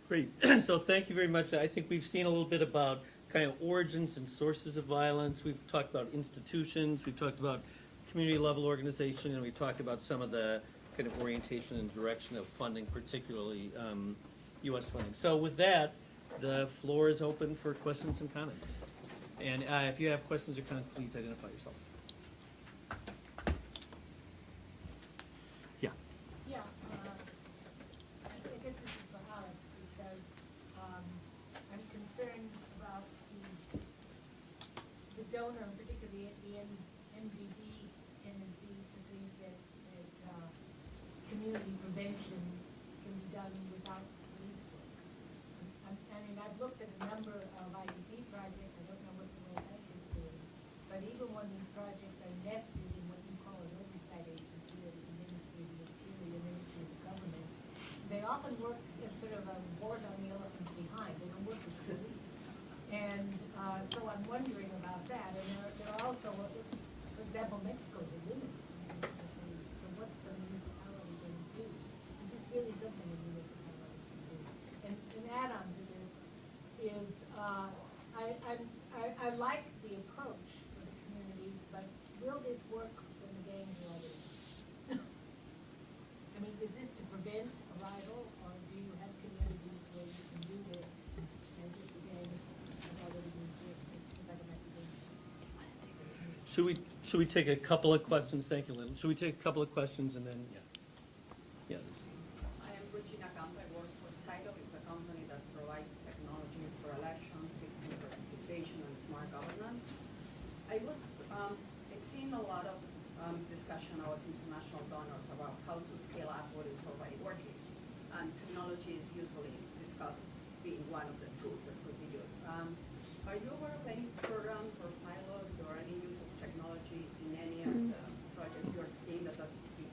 Great. So thank you very much. I think we've seen a little bit about kind of origins and sources of violence. We've talked about institutions. We've talked about community level organization, and we talked about some of the kind of orientation and direction of funding, particularly U.S. funding. So with that, the floor is open for questions and comments. And if you have questions or comments, please identify yourself. Yeah. Yeah, I guess this is for Alex, because I'm concerned about the donor, particularly the MDB tendency to think that community prevention can be done without police work. I've looked at a number of IDP projects. I don't know what the World Bank is doing, but even when these projects are nested in what you call an oversight agency, or the Ministry of the Interior, Ministry of the Government, they often work as sort of a wart on the elephant's behind. They don't work with police. And so I'm wondering about that. And there are also, for example, Mexico is a limit on police. So what's the municipality going to do? This is really something a municipality can do. And an add-on to this is I like the approach for the communities, but will this work when the gangs are all in? I mean, is this to prevent arrival, or do you have communities where you can do this as if the gangs have already been forced? Should we take a couple of questions? Thank you, Lynn. Should we take a couple of questions and then, yeah. Yeah. I am Regina Camp. I work for Silo. It's a company that provides technology for elections, citizen participation, and smart governance. I've seen a lot of discussion about international donors about how to scale up what is already working. And technology is usually discussed being one of the tools that could be used. Are you aware of any programs or pilots or any use of technology in any of the projects you're seeing that are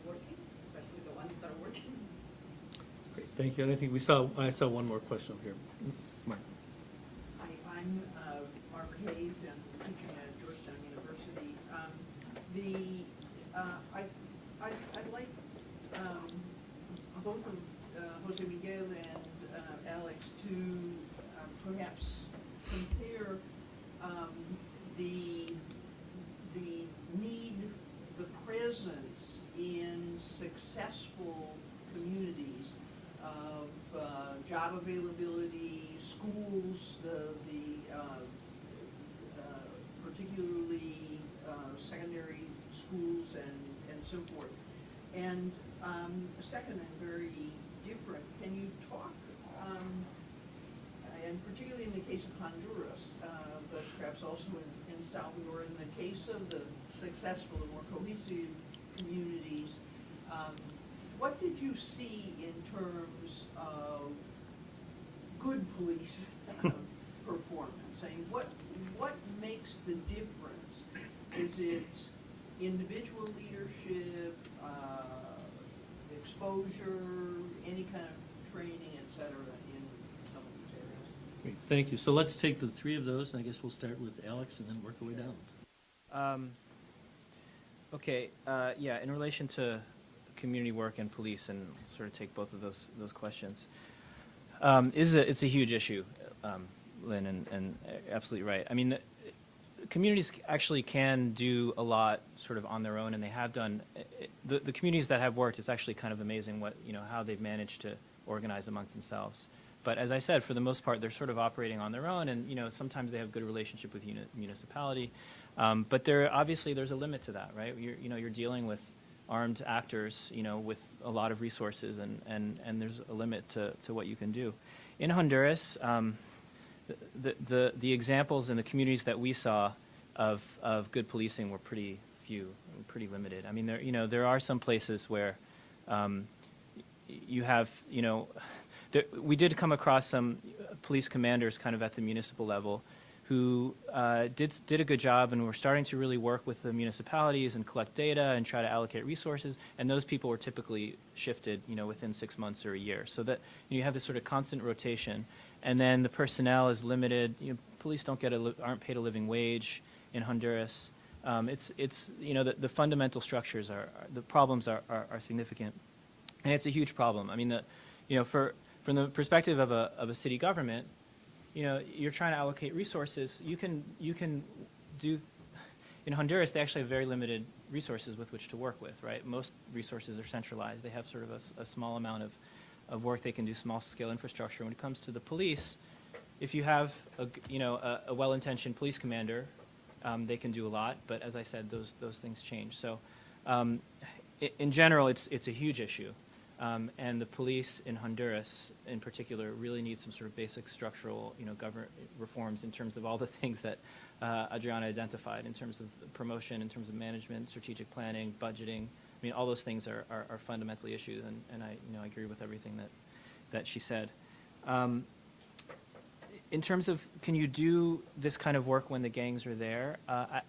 working, especially the ones that are working? Great, thank you. And I think I saw one more question up here. Mark. Hi, I'm Mark Hayes, and teaching at Georgetown University. I'd like both of Jose Miguel and Alex to perhaps compare the need, the presence in successful communities of job availability, schools, particularly secondary schools and so forth. And second, and very different, can you talk, and particularly in the case of Honduras, but perhaps also in Salvador, in the case of the successful and more cohesive communities, what did you see in terms of good police performance? I mean, what makes the difference? Is it individual leadership, exposure, any kind of training, et cetera, in some of these areas? Great, thank you. So let's take the three of those, and I guess we'll start with Alex and then work our way down. Okay, yeah, in relation to community work and police, and sort of take both of those questions, it's a huge issue, Lynn, and absolutely right. I mean, communities actually can do a lot sort of on their own, and they have done. The communities that have worked, it's actually kind of amazing how they've managed to organize amongst themselves. But as I said, for the most part, they're sort of operating on their own, and sometimes they have good relationship with municipality. But there's a limit to that, right? You're dealing with armed actors, with a lot of resources, and there's a limit to what you can do. In Honduras, the examples in the communities that we saw of good policing were pretty few, pretty limited. I mean, there are some places where you have, we did come across some police commanders kind of at the municipal level who did a good job and were starting to really work with the municipalities and collect data and try to allocate resources, and those people were typically shifted, within 6 months or a year. So that you have this sort of constant rotation, and then the personnel is limited. Police aren't paid a living wage in Honduras. The fundamental structures the problems are significant, and it's a huge problem. I mean, from the perspective of a city government, you're trying to allocate resources. You can do. In Honduras, they actually have very limited resources with which to work with, right? Most resources are centralized. They have sort of a small amount of work they can do, small-scale infrastructure. When it comes to the police, if you have a well-intentioned police commander, they can do a lot. But as I said, those things change. So, in general, it's a huge issue. And the police in Honduras, in particular, really need some sort of basic structural, government reforms in terms of all the things that Adriana identified, in terms of promotion, in terms of management, strategic planning, budgeting. I mean, all those things are fundamentally issues, and I agree with everything that she said. In terms of, can you do this kind of work when the gangs are there?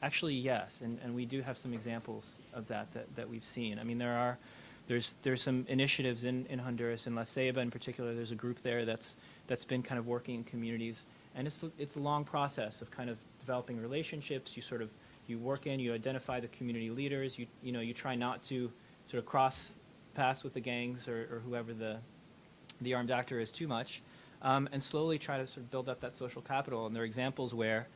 Actually, yes, and we do have some examples of that we've seen. I mean, there's some initiatives in Honduras, in La Ceiba in particular. There's a group there that's been kind of working in communities, and it's a long process of kind of developing relationships. You work you identify the community leaders. You try not to sort of cross paths with the gangs or whoever the armed actor is too much, and slowly try to sort of build up that social capital. And there are examples where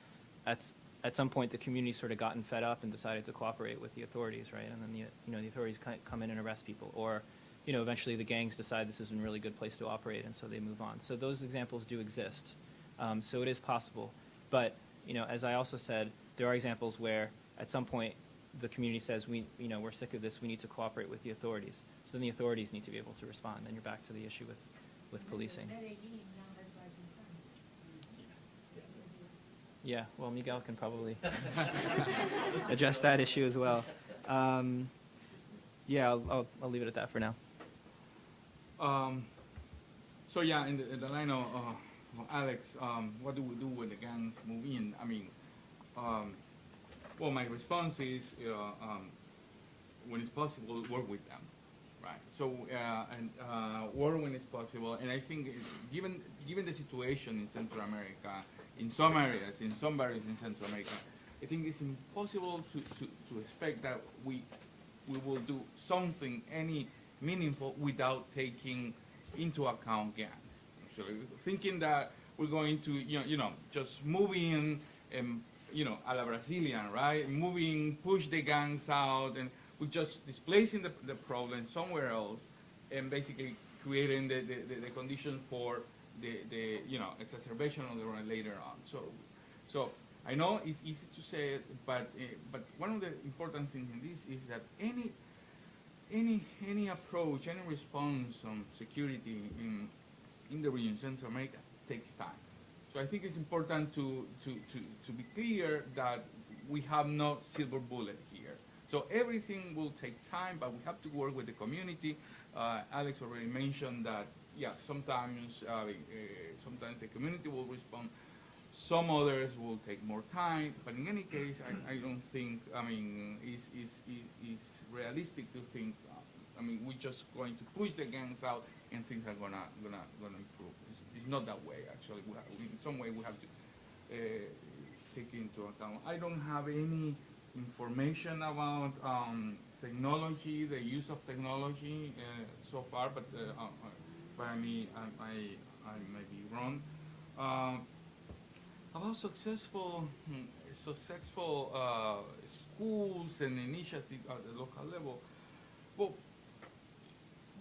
at some point the community sort of gotten fed up and decided to cooperate with the authorities, right? And then the authorities come in and arrest people, or eventually the gangs decide this isn't a really good place to operate, and so they move on. So those examples do exist. So it is possible, but as I also said, there are examples where at some point the community says, we're sick of this, we need to cooperate with the authorities. So then the authorities need to be able to respond, and you're back to the issue with policing. Yeah, well, Miguel can probably address that issue as well. Yeah, I'll leave it at that for now. So yeah, in the line of Alex, what do we do when the gangs move in? I mean, well, my response is, when it's possible, work with them, right? So work when it's possible, and I think given the situation in Central America, in some areas, in some barrios in Central America, I think it's impossible to expect that we will do something any meaningful without taking into account gangs. Actually, thinking that we're going to just move in and a la Brazilian, right? Moving, push the gangs out, and we're just displacing the problem somewhere else, and basically creating the condition for the exacerbation of the run later on. So I know it's easy to say it, but one of the important things in this is that any approach, any response on security in the region, Central America, takes time. So I think it's important to be clear that we have no silver bullet here. So everything will take time, but we have to work with the community. Alex already mentioned that, yeah, sometimes the community will respond. Some others will take more time, but in any case, I don't think, it's realistic to think, we're just going to push the gangs out and things are gonna improve. It's not that way, actually. In some way, we have to take into account. I don't have any information about technology, the use of technology so far, but I may be wrong. About successful schools and initiatives at the local level. Well,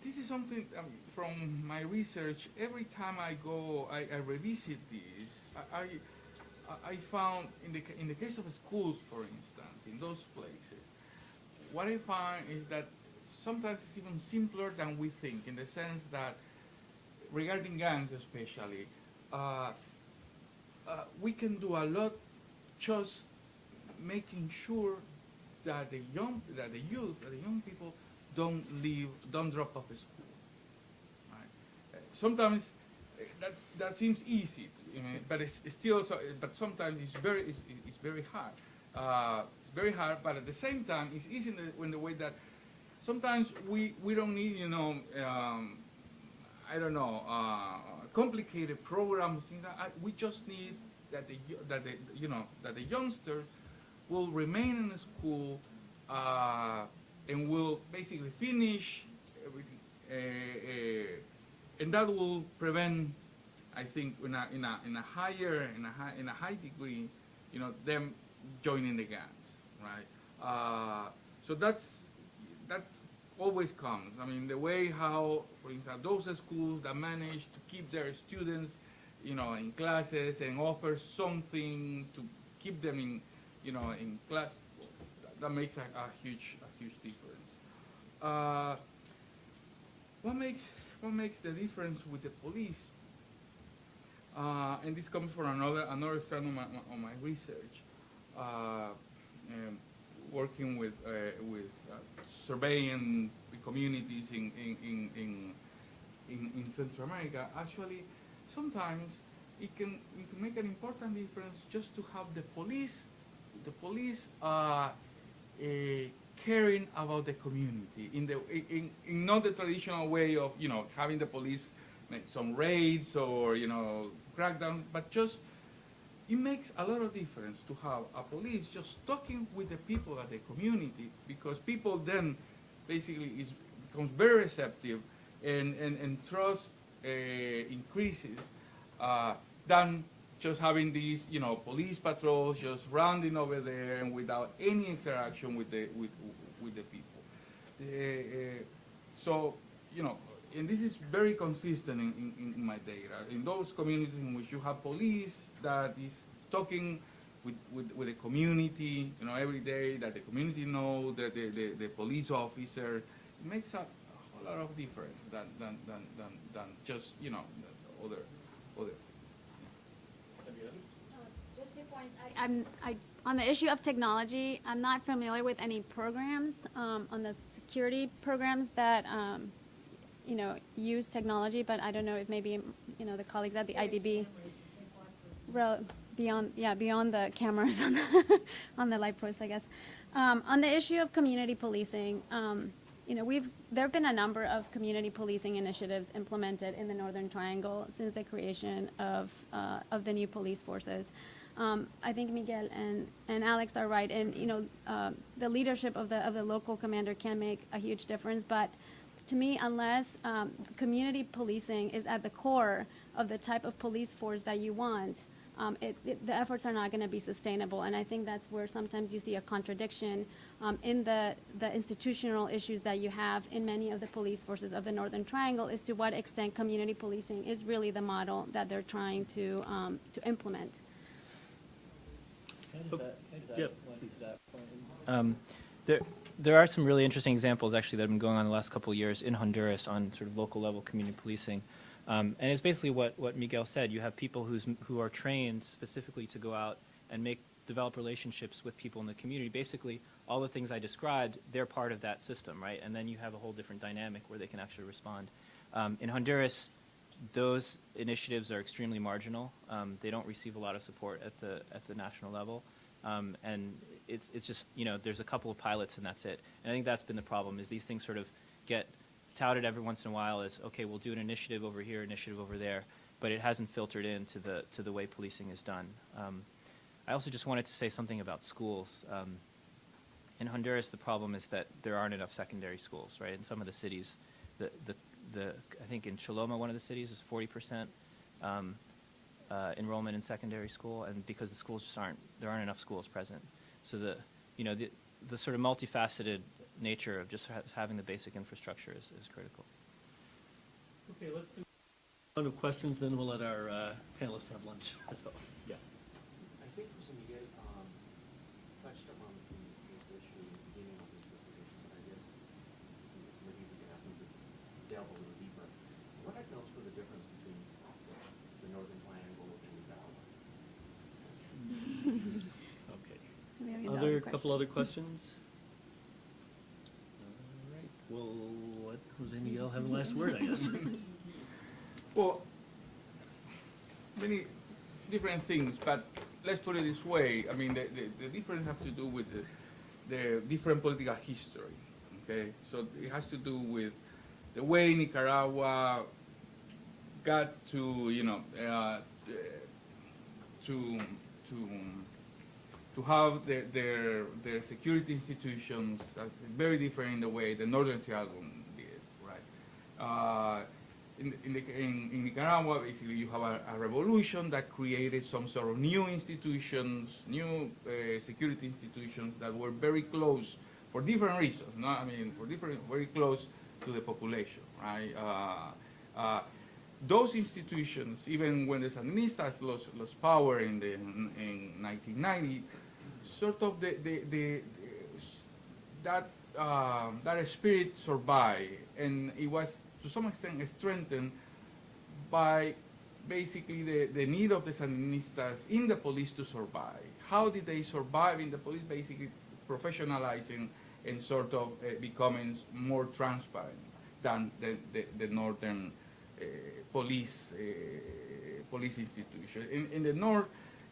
this is something from my research. Every time I go, I revisit this. I found in the case of schools, for instance, in those places, what I find is that sometimes it's even simpler than we think, in the sense that regarding gangs especially, we can do a lot just making sure that the young people don't drop off school. Right? Sometimes that seems easy, but it's still. But sometimes it's very hard. It's very hard, but at the same time, it's easy in the way that sometimes we don't need complicated programs. Things we just need that the youngsters will remain in the school and will basically finish everything, and that will prevent, I think, in a high degree, them joining the gangs, right? So that always comes. The way how, for instance, those schools that manage to keep their students, in classes and offer something to keep them in class, that makes a huge difference. What makes the difference with the police? And this comes from another strand of my research, working with surveying the communities in Central America. Actually, sometimes it can make an important difference just to have the police caring about the community in not the traditional way of having the police make some raids or crackdowns, but just it makes a lot of difference to have a police just talking with the people at the community, because people then basically becomes very receptive and trust increases than just having these police patrols just rounding over there and without any interaction with the people. So and this is very consistent in my data. In those communities in which you have police that is talking with the community, every day that the community know that the police officer, it makes a whole lot of difference than just, the other things. Just 2 points. On the issue of technology, I'm not familiar with any programs on the security programs that use technology, but I don't know if maybe the colleagues at the IDB beyond the cameras on the light posts, I guess. On the issue of community policing, there have been a number of community policing initiatives implemented in the Northern Triangle since the creation of the new police forces. I think Miguel and Alex are right, and the leadership of the local commander can make a huge difference. But to me, unless community policing is at the core of the type of police force that you want, the efforts are not going to be sustainable. And I think that's where sometimes you see a contradiction in the institutional issues that you have in many of the police forces of the Northern Triangle, as to what extent community policing is really the model that they're trying to implement. Can I just add Yep. one to that point? There are some really interesting examples, actually, that have been going on the last couple of years in Honduras on sort of local level community policing. And it's basically what Miguel said. You have people who are trained specifically to go out and develop relationships with people in the community. Basically, all the things I described, they're part of that system, right? And then you have a whole different dynamic where they can actually respond. In Honduras, those initiatives are extremely marginal. They don't receive a lot of support at the national level, and it's just there's a couple of pilots and that's it. And I think that's been the problem, is these things sort of get touted every once in a while as, okay, we'll do an initiative over here, initiative over there, but it hasn't filtered into the way policing is done. I also just wanted to say something about schools. In Honduras, the problem is that there aren't enough secondary schools, right? In some of the cities, I think in Choloma, one of the cities, is 40% enrollment in secondary school, and because the schools there aren't enough schools present. So the sort of multifaceted nature of just having the basic infrastructure is critical. Okay, let's do a round of questions, then we'll let our panelists have lunch. Yeah. I think José Miguel touched upon this issue at the beginning of his presentation, but I guess maybe we can ask him to delve a little deeper. What accounts for the difference between the Northern Triangle and Nicaragua? Okay. Couple other questions? All right. We'll let Jose Miguel have the last word, I guess. Well, many different things, but let's put it this way. I mean, the difference has to do with the different political history, okay? So it has to do with the way Nicaragua got to, to have their security institutions very different in the way the Northern Triangle did, right? In Nicaragua, basically, you have a revolution that created some sort of new institutions, new security institutions that were very close for different reasons. No, I mean, very close to the population, right? Those institutions, even when the Sandinistas lost power in 1990, sort of that spirit survived, and it was to some extent strengthened by basically the need of the Sandinistas in the police to survive. How did they survive in the police? Basically professionalizing and sort of becoming more transparent than the northern police institution. In the north,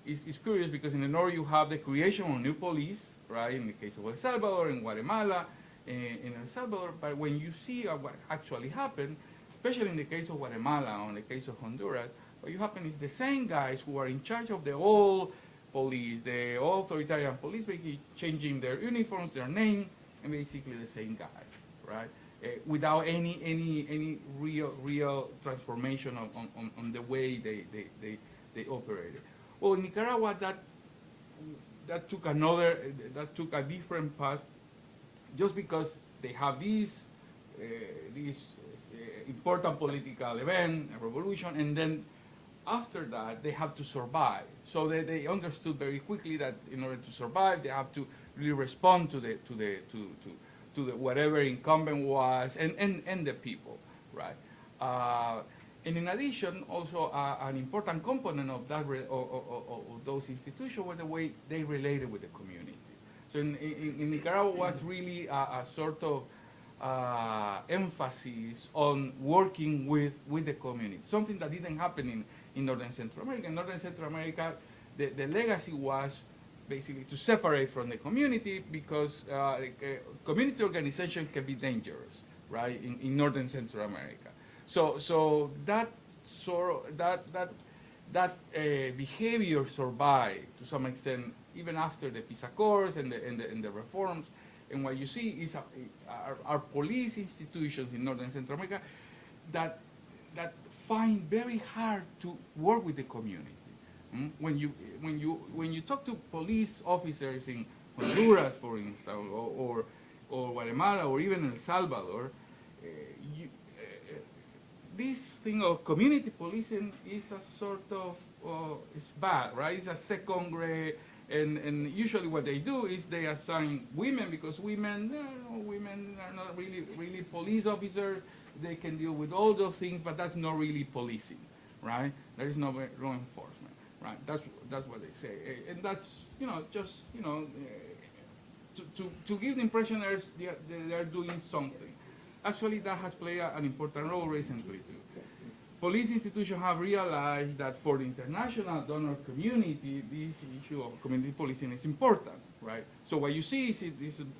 it's curious because in the north you have the creation of new police, right? In the case of El Salvador, in Guatemala, in El Salvador, but when you see what actually happened, especially in the case of Guatemala or in the case of Honduras, what you happen is the same guys who are in charge of the old police, the old authoritarian police, basically changing their uniforms, their name, and basically the same guys, right? Without any real transformation on the way they operated. Well, in Nicaragua, that took a different path, just because they have these important political event, a revolution, and then after that, they have to survive. So they understood very quickly that in order to survive, they have to really respond to the whatever incumbent was and the people, right? And in addition, also an important component of that of those institutions was the way they related with the community. So in Nicaragua was really a sort of emphasis on working with the community, something that didn't happen in Northern Central America. In Northern Central America, the legacy was basically to separate from the community because community organization can be dangerous, right, in Northern Central America. So that behavior survived to some extent even after the peace accords and the reforms. And what you see is our police institutions in Northern Central America that find very hard to work with the community. When you talk to police officers in Honduras, for instance, or Guatemala, or even El Salvador, this thing of community policing is a sort of it's bad, right? It's a second grade. And usually what they do is they assign women because women are not really police officers. They can deal with all those things, but that's not really policing, right? There is no law enforcement, right? That's what they say, and that's to give the impression they are doing something. Actually, that has played an important role recently too. Police institutions have realized that for the international donor community, this issue of community policing is important, right? So what you see is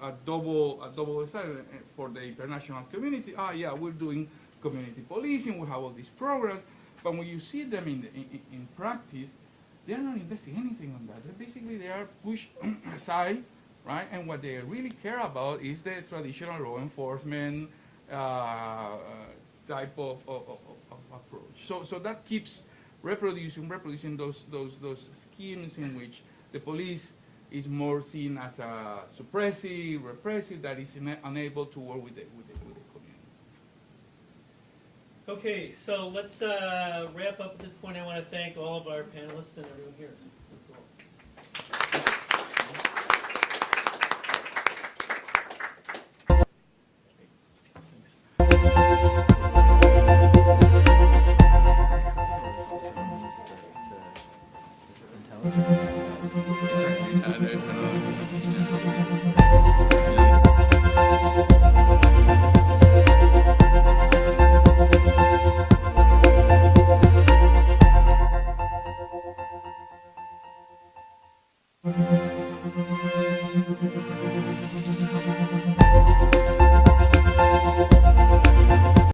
a double assignment for the international community. Yeah, we're doing community policing, we have all these programs, but when you see them in practice, they are not investing anything on that. They are pushed aside, right? And what they really care about is the traditional law enforcement type of approach. So that keeps reproducing those schemes in which the police is more seen as a suppressive, repressive, that is unable to work with the community. Okay, so let's wrap up at this point. I want to thank all of our panelists and everyone here. Thanks.